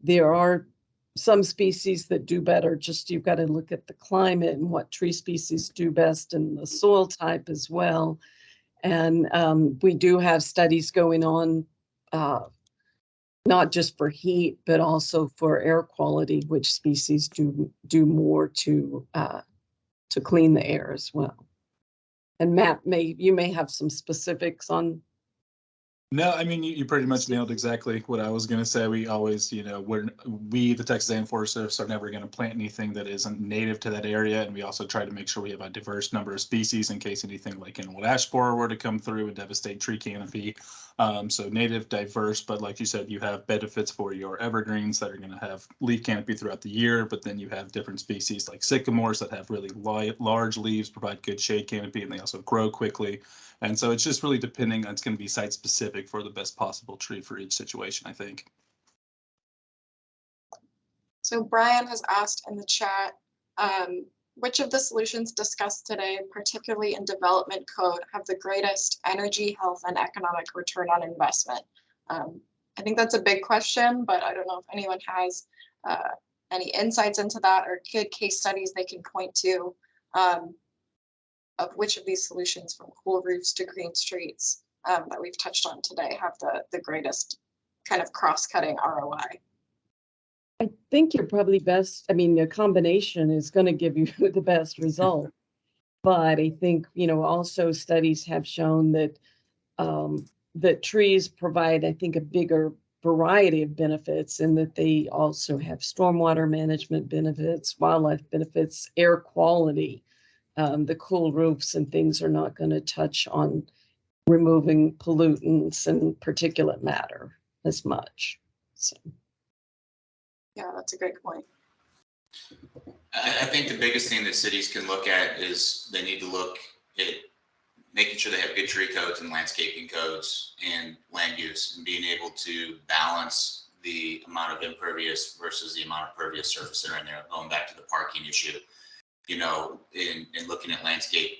Speaker 6: there are some species that do better. Just you've got to look at the climate and what tree species do best and the soil type as well. And we do have studies going on, not just for heat, but also for air quality, which species do more to clean the air as well. And Matt, you may have some specifics on.
Speaker 3: No, I mean, you pretty much nailed exactly what I was going to say. We always, we, the Texas A&M Forest Service, are never going to plant anything that isn't native to that area. And we also try to make sure we have a diverse number of species in case anything like an old ash borer were to come through and devastate tree canopy. So native, diverse, but like you said, you have benefits for your evergreens that are going to have leaf canopy throughout the year. But then you have different species like sycamores that have really large leaves, provide good shade canopy, and they also grow quickly. And so it's just really depending on, it's going to be site specific for the best possible tree for each situation, I think.
Speaker 2: So Brian has asked in the chat, which of the solutions discussed today, particularly in development code, have the greatest energy, health, and economic return on investment? I think that's a big question, but I don't know if anyone has any insights into that or good case studies they can point to of which of these solutions, from cool roofs to green streets, that we've touched on today, have the greatest kind of cross-cutting ROI.
Speaker 6: I think you're probably best. I mean, a combination is going to give you the best result. But I think, also studies have shown that that trees provide, I think, a bigger variety of benefits, and that they also have stormwater management benefits, wildlife benefits, air quality. The cool roofs and things are not going to touch on removing pollutants and particulate matter as much. So.
Speaker 2: Yeah, that's a great point.
Speaker 5: I think the biggest thing that cities can look at is they need to look at making sure they have good tree codes and landscaping codes and land use, and being able to balance the amount of impervious versus the amount of pervious surface that are in there. Going back to the parking issue, in looking at landscape,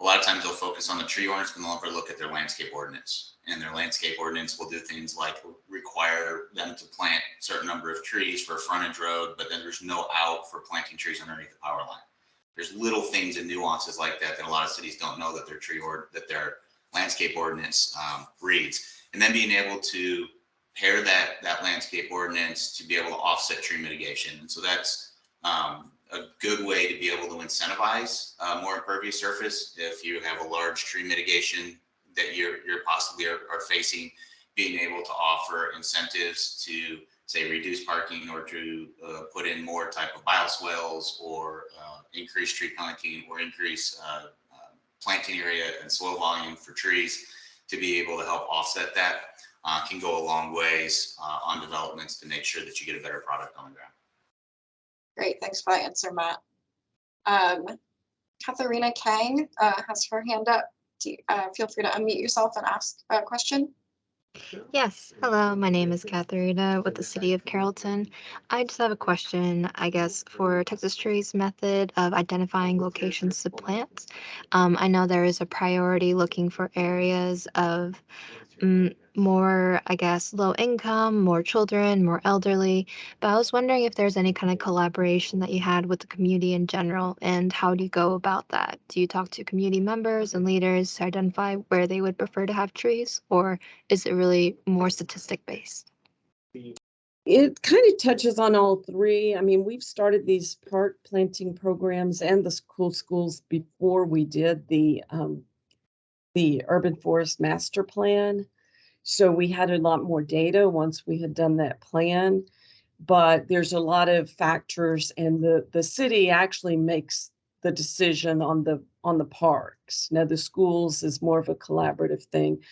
Speaker 5: a lot of times they'll focus on the tree ordinance, but they'll never look at their landscape ordinance. And their landscape ordinance will do things like require them to plant a certain number of trees for a frontage road, but then there's no out for planting trees underneath the power line. There's little things and nuances like that a lot of cities don't know that their landscape ordinance reads. And then being able to pair that landscape ordinance to be able to offset tree mitigation. And so that's a good way to be able to incentivize more impervious surface. If you have a large tree mitigation that you're possibly are facing, being able to offer incentives to, say, reduce parking, or to put in more type of bioswales, or increase tree planting, or increase planting area and soil volume for trees, to be able to help offset that can go a long ways on developments to make sure that you get a better product on the ground.
Speaker 2: Great, thanks for that answer, Matt. Katharina Kang has her hand up. Feel free to unmute yourself and ask a question.
Speaker 11: Yes, hello, my name is Katharina with the City of Carrollton. I just have a question, I guess, for Texas Tree's method of identifying locations to plant. I know there is a priority looking for areas of more, I guess, low income, more children, more elderly. But I was wondering if there's any kind of collaboration that you had with the community in general, and how do you go about that? Do you talk to community members and leaders to identify where they would prefer to have trees, or is it really more statistic based?
Speaker 6: It kind of touches on all three. I mean, we've started these park planting programs and the schools before we did the urban forest master plan. So we had a lot more data once we had done that plan. But there's a lot of factors, and the city actually makes the decision on the parks. Now the schools is more of a collaborative thing,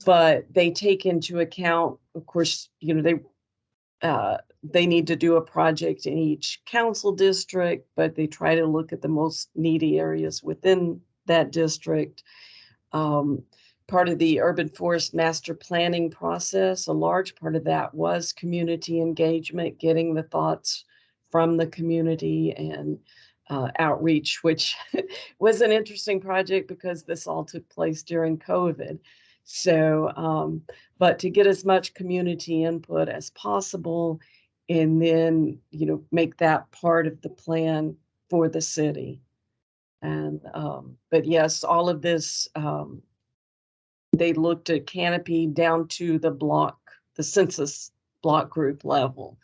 Speaker 6: but they take into account, of course, they need to do a project in each council district, but they try to look at the most needy areas within that district. Part of the urban forest master planning process, a large part of that was community engagement, getting the thoughts from the community, and outreach, which was an interesting project because this all took place during COVID. So, but to get as much community input as possible, and then, make that part of the plan for the city. And, but yes, all of this, they looked at Canopy down to the census block group level,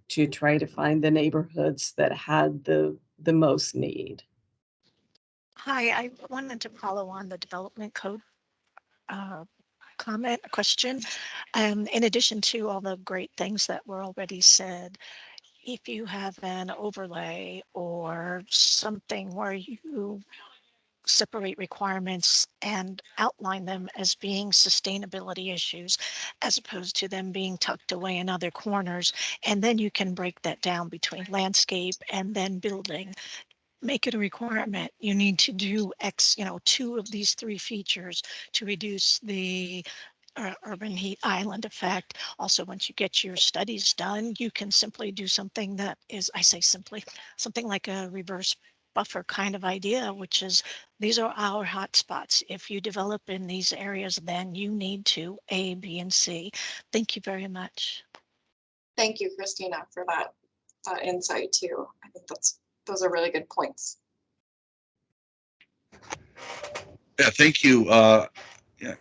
Speaker 6: to try to find the neighborhoods that had the most need.
Speaker 9: Hi, I wanted to follow on the development code question. In addition to all the great things that were already said, if you have an overlay or something where you separate requirements and outline them as being sustainability issues, as opposed to them being tucked away in other corners, and then you can break that down between landscape and then building. Make it a requirement. You need to do X, 2 of these 3 features to reduce the urban heat island effect. Also, once you get your studies done, you can simply do something that is, I say simply, something like a reverse buffer kind of idea, which is, these are our hot spots. If you develop in these areas, then you need to A, B, and C. Thank you very much.
Speaker 2: Thank you, Christina, for that insight too. I think those are really good points.
Speaker 12: Yeah, thank you. Yeah,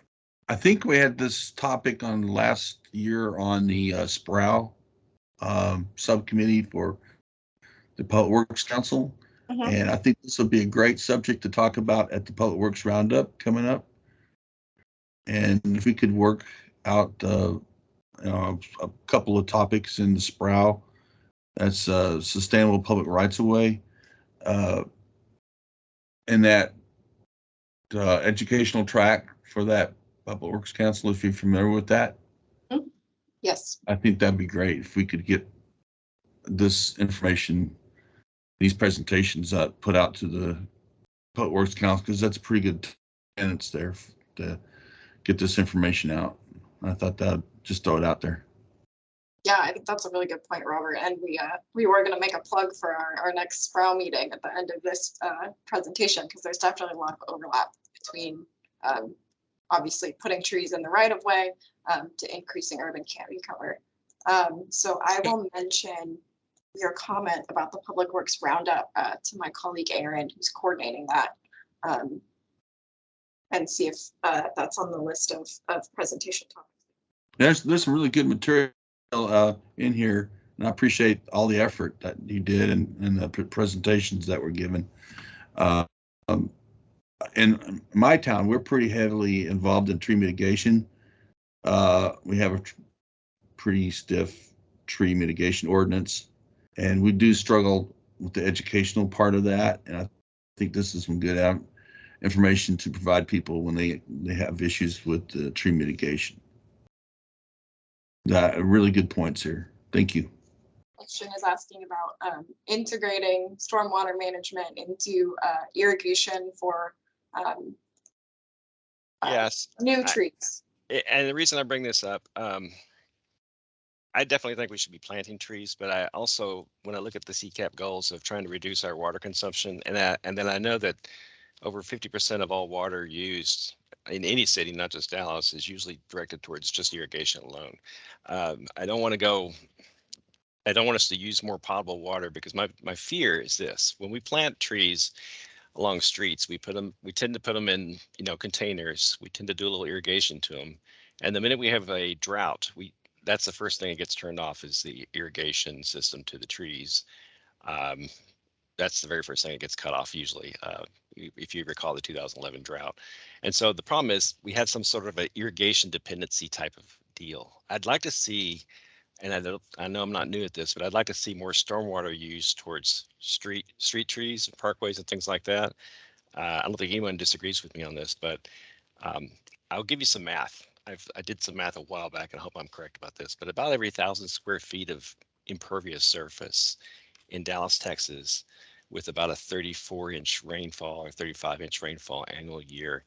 Speaker 12: I think we had this topic on last year on the Sproul subcommittee for the Public Works Council. And I think this will be a great subject to talk about at the Public Works Roundup coming up. And if we could work out a couple of topics in the Sproul, that's sustainable public rights of way, and that educational track for that Public Works Council, if you're familiar with that.
Speaker 2: Yes.
Speaker 12: I think that'd be great if we could get this information, these presentations put out to the Public Works Council, because that's pretty good tenants there to get this information out. I thought that just throw it out there.
Speaker 2: Yeah, I think that's a really good point, Robert. And we were going to make a plug for our next Sproul meeting at the end of this presentation, because there's definitely a lot of overlap between obviously putting trees in the right of way to increasing urban canopy cover. So I will mention your comment about the Public Works Roundup to my colleague Aaron, who's coordinating that, and see if that's on the list of presentation topics.
Speaker 12: There's some really good material in here, and I appreciate all the effort that you did and the presentations that were given. In my town, we're pretty heavily involved in tree mitigation. We have a pretty stiff tree mitigation ordinance, and we do struggle with the educational part of that. And I think this is some good information to provide people when they have issues with tree mitigation. Really good points here. Thank you.
Speaker 2: Question is asking about integrating stormwater management into irrigation for
Speaker 8: Yes.
Speaker 2: new trees.
Speaker 8: And the reason I bring this up, I definitely think we should be planting trees, but I also, when I look at the CCAP goals of trying to reduce our water consumption, and then I know that over 50% of all water used in any city, not just Dallas, is usually directed towards just irrigation alone. I don't want to go. I don't want us to use more potable water because my fear is this: when we plant trees along streets, we tend to put them in, containers. We tend to do a little irrigation to them, and the minute we have a drought, that's the first thing that gets turned off is the irrigation system to the trees. Um, that's the very first thing that gets cut off usually, if you recall the 2011 drought. And so the problem is we had some sort of an irrigation dependency type of deal. I'd like to see, and I know I'm not new at this, but I'd like to see more stormwater used towards street trees, parkways, and things like that. I don't think anyone disagrees with me on this, but um, I'll give you some math. I did some math a while back, and I hope I'm correct about this, but about every 1,000 square feet of impervious surface in Dallas, Texas, with about a 34-inch rainfall or 35-inch rainfall annual year,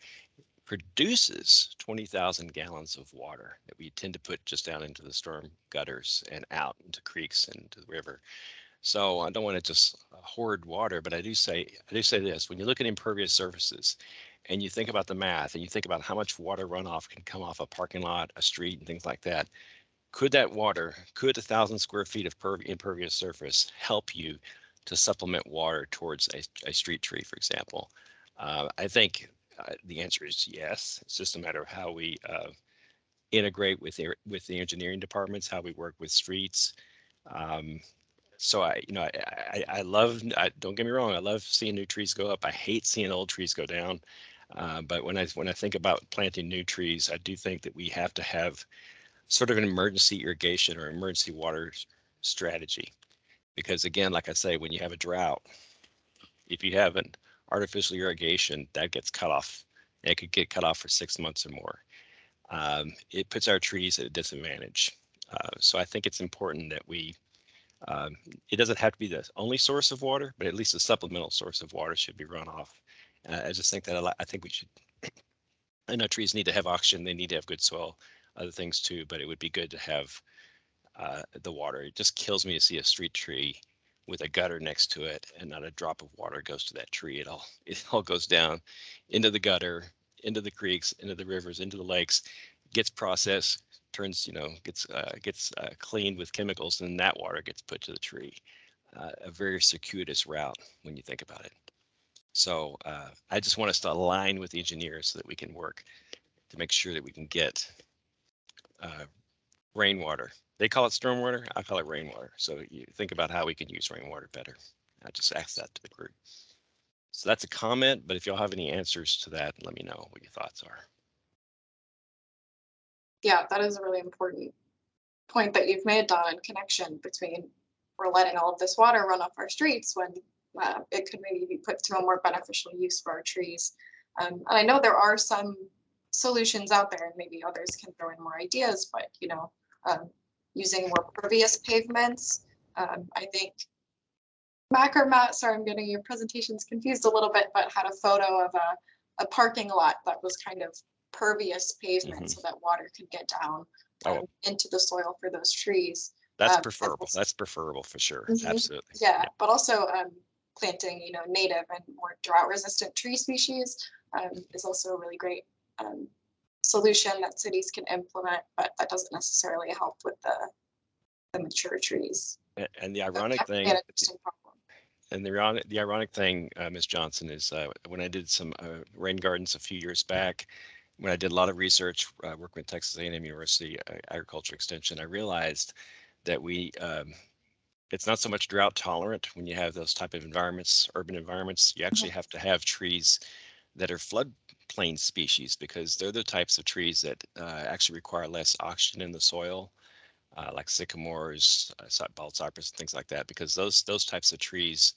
Speaker 8: produces 20,000 gallons of water that we tend to put just down into the storm gutters and out into creeks and to the river. So I don't want to just hoard water, but I do say this: when you look at impervious surfaces, and you think about the math, and you think about how much water runoff can come off a parking lot, a street, and things like that, could 1,000 square feet of impervious surface help you to supplement water towards a street tree, for example? I think the answer is yes. It's just a matter of how we integrate with the engineering departments, how we work with streets. So I love, don't get me wrong, I love seeing new trees go up. I hate seeing old trees go down. But when I think about planting new trees, I do think that we have to have sort of an emergency irrigation or emergency water strategy. Because again, like I say, when you have a drought, if you have an artificial irrigation, that gets cut off. It could get cut off for 6 months or more. It puts our trees at a disadvantage. So I think it's important that it doesn't have to be the only source of water, but at least a supplemental source of water should be run off. I just think that I think we should. I know trees need to have oxygen, they need to have good soil, other things too, but it would be good to have the water. It just kills me to see a street tree with a gutter next to it and not a drop of water goes to that tree. It all goes down into the gutter, into the creeks, into the rivers, into the lakes, gets processed, gets cleaned with chemicals, and that water gets put to the tree. A very circuitous route when you think about it. So I just want us to align with the engineers so that we can work to make sure that we can get rainwater. They call it stormwater. I call it rainwater. So you think about how we can use rainwater better. I just asked that to the group. So that's a comment, but if y'all have any answers to that, let me know what your thoughts are.
Speaker 2: Yeah, that is a really important point that you've made, Don, in connection between we're letting all of this water run off our streets when it could maybe be put to a more beneficial use for our trees. And I know there are some solutions out there, and maybe others can throw in more ideas, but using more pervious pavements. I think Matt, sorry, I'm getting your presentations confused a little bit, but had a photo of a parking lot that was kind of pervious pavement so that water could get down into the soil for those trees.
Speaker 8: That's preferable. That's preferable for sure. Absolutely.
Speaker 2: Yeah, but also planting, native and more drought-resistant tree species is also a really great solution that cities can implement, but that doesn't necessarily help with the mature trees.
Speaker 8: And the ironic thing, the ironic thing, Ms. Johnson, is when I did some rain gardens a few years back, when I did a lot of research working with Texas A&M University Agriculture Extension, I realized that it's not so much drought tolerant when you have those type of environments, urban environments. You actually have to have trees that are floodplain species because they're the types of trees that actually require less oxygen in the soil, like sycamores, bald cypress, and things like that, because those types of trees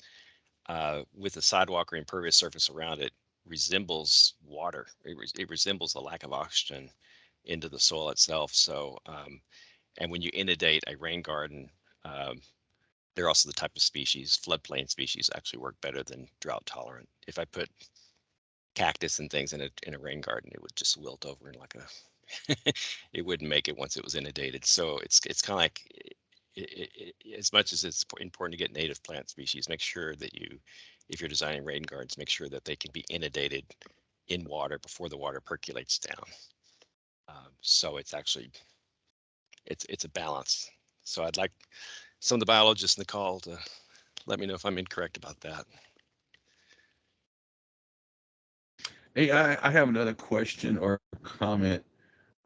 Speaker 8: with a sidewalk or impervious surface around it resembles water. It resembles the lack of oxygen into the soil itself. So, and when you inundate a rain garden, they're also the type of species, floodplain species actually work better than drought tolerant. If I put cactus and things in a rain garden, it would just wilt over in like it wouldn't make it once it was inundated. So it's kind of like, as much as it's important to get native plant species, make sure that if you're designing rain gardens, make sure that they can be inundated in water before the water percolates down. So it's actually, it's a balance. So I'd like some of the biologists in the call to let me know if I'm incorrect about that.
Speaker 12: Hey, I have another question or comment.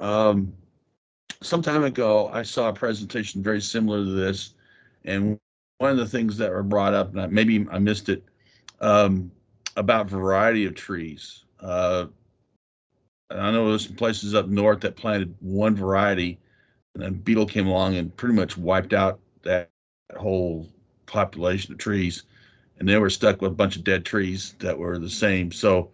Speaker 12: Some time ago, I saw a presentation very similar to this, and one of the things that were brought up, and maybe I missed it, about variety of trees. And I know there's some places up north that planted one variety, and then beetle came along and pretty much wiped out that whole population of trees, and they were stuck with a bunch of dead trees that were the same. So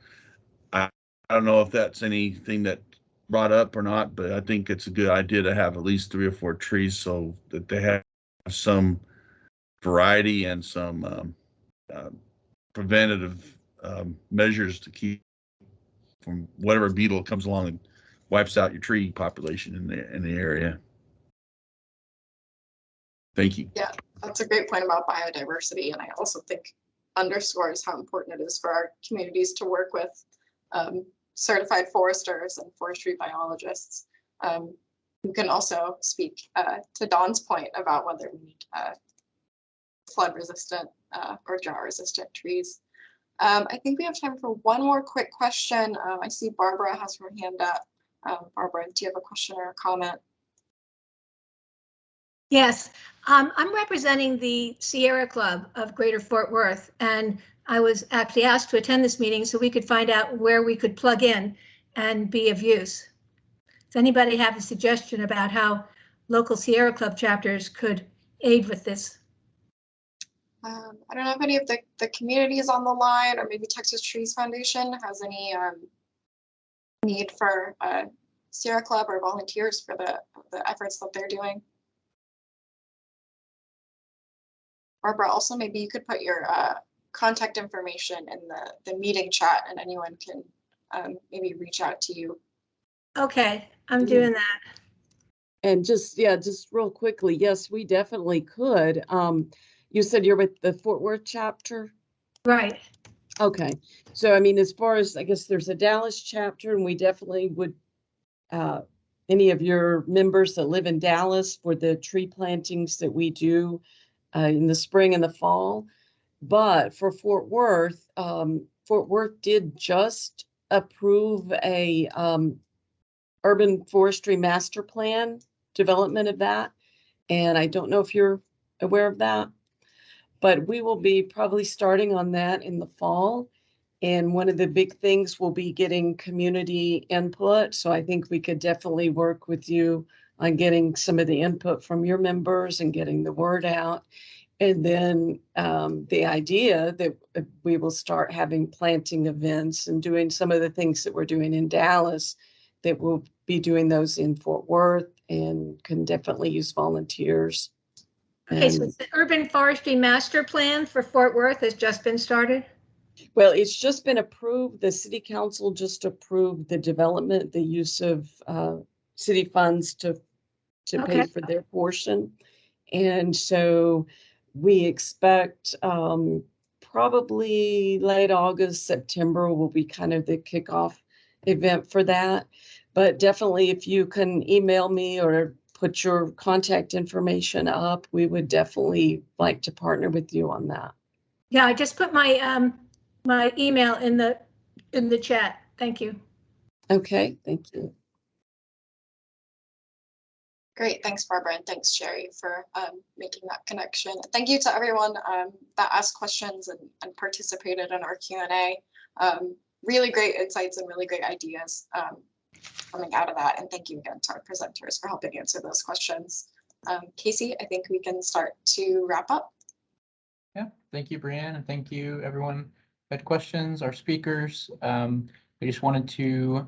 Speaker 12: I don't know if that's anything that brought up or not, but I think it's a good idea to have at least 3 or 4 trees so that they have some variety and some preventative measures to keep from whatever beetle comes along and wipes out your tree population in the area. Thank you.
Speaker 2: Yeah, that's a great point about biodiversity, and I also think underscores how important it is for our communities to work with certified foresters and forestry biologists who can also speak to Dawn's point about whether we need flood resistant or drought resistant trees. I think we have time for one more quick question. I see Barbara has her hand up. Barbara, do you have a question or a comment?
Speaker 4: Yes, I'm representing the Sierra Club of Greater Fort Worth, and I was actually asked to attend this meeting so we could find out where we could plug in and be of use. Does anybody have a suggestion about how local Sierra Club chapters could aid with this?
Speaker 2: I don't know if any of the communities on the line, or maybe Texas Trees Foundation has any need for Sierra Club or volunteers for the efforts that they're doing. Barbara, also maybe you could put your contact information in the meeting chat, and anyone can maybe reach out to you.
Speaker 4: Okay, I'm doing that.
Speaker 6: And just real quickly, yes, we definitely could. You said you're with the Fort Worth chapter?
Speaker 4: Right.
Speaker 6: Okay. So, I mean, as far as, I guess there's a Dallas chapter, and we definitely would, any of your members that live in Dallas for the tree plantings that we do in the spring and the fall. But for Fort Worth did just approve a urban forestry master plan development of that. And I don't know if you're aware of that, but we will be probably starting on that in the fall. And one of the big things will be getting community input. So I think we could definitely work with you on getting some of the input from your members and getting the word out. And then the idea that we will start having planting events and doing some of the things that we're doing in Dallas, that we'll be doing those in Fort Worth, and can definitely use volunteers.
Speaker 4: Okay, so the urban forestry master plan for Fort Worth has just been started?
Speaker 6: Well, it's just been approved. The city council just approved the development, the use of city funds to pay for their portion. And so we expect probably late August, September will be kind of the kickoff event for that. But definitely, if you can email me or put your contact information up, we would definitely like to partner with you on that.
Speaker 4: Yeah, I just put my my email in the chat. Thank you.
Speaker 6: Okay, thank you.
Speaker 2: Great, thanks Barbara, and thanks Sherry for making that connection. Thank you to everyone that asked questions and participated in our Q&A. Really great insights and really great ideas coming out of that. And thank you again to our presenters for helping answer those questions. Casey, I think we can start to wrap up.
Speaker 1: Yeah, thank you, Brianne, and thank you everyone who had questions, our speakers. We just wanted to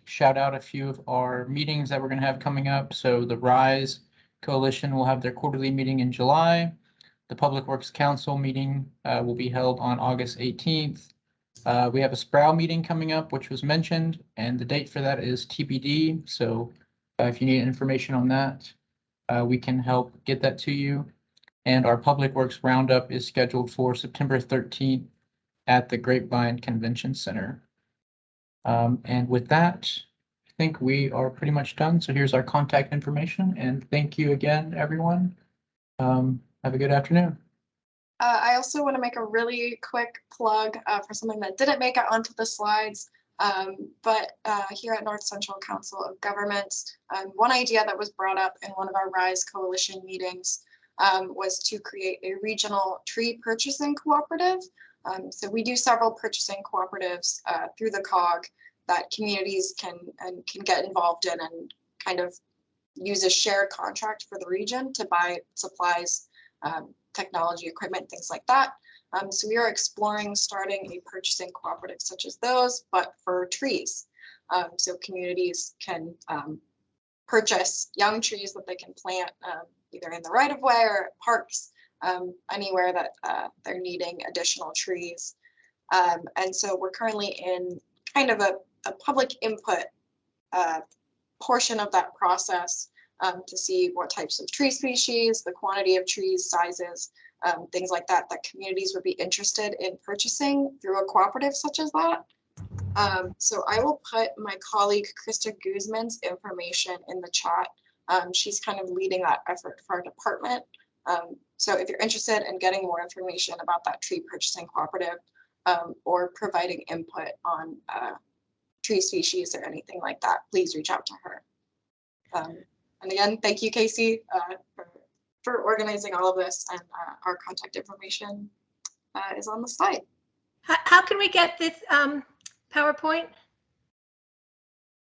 Speaker 1: shout out a few of our meetings that we're going to have coming up. So the RISE Coalition will have their quarterly meeting in July. The Public Works Council meeting will be held on August 18th. We have a Sproul meeting coming up, which was mentioned, and the date for that is TBD. So if you need information on that, we can help get that to you. And our Public Works Roundup is scheduled for September 13th at the Grapevine Convention Center. And with that, I think we are pretty much done. So here's our contact information, and thank you again, everyone. Have a good afternoon.
Speaker 2: I also want to make a really quick plug for something that didn't make it onto the slides. But here at North Central Council of Governments, one idea that was brought up in one of our RISE coalition meetings was to create a regional tree purchasing cooperative. So we do several purchasing cooperatives through the COG that communities can get involved in and kind of use a shared contract for the region to buy supplies, technology, equipment, things like that. So we are exploring starting a purchasing cooperative such as those, but for trees. So communities can purchase young trees that they can plant either in the right of way or at parks, anywhere that they're needing additional trees. And so we're currently in kind of a public input portion of that process to see what types of tree species, the quantity of trees, sizes, things like that, that communities would be interested in purchasing through a cooperative such as that. So I will put my colleague Krista Guzman's information in the chat. She's kind of leading that effort for our department. So if you're interested in getting more information about that tree purchasing cooperative or providing input on tree species or anything like that, please reach out to her. And again, thank you, Casey, for organizing all of this, and our contact information is on the slide.
Speaker 4: How can we get this PowerPoint?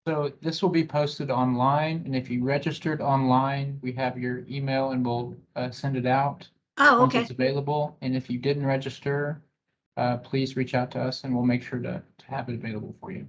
Speaker 1: So this will be posted online, and if you registered online, we have your email and we'll send it out once it's available. And if you didn't register, please reach out to us and we'll make sure to have it available for you.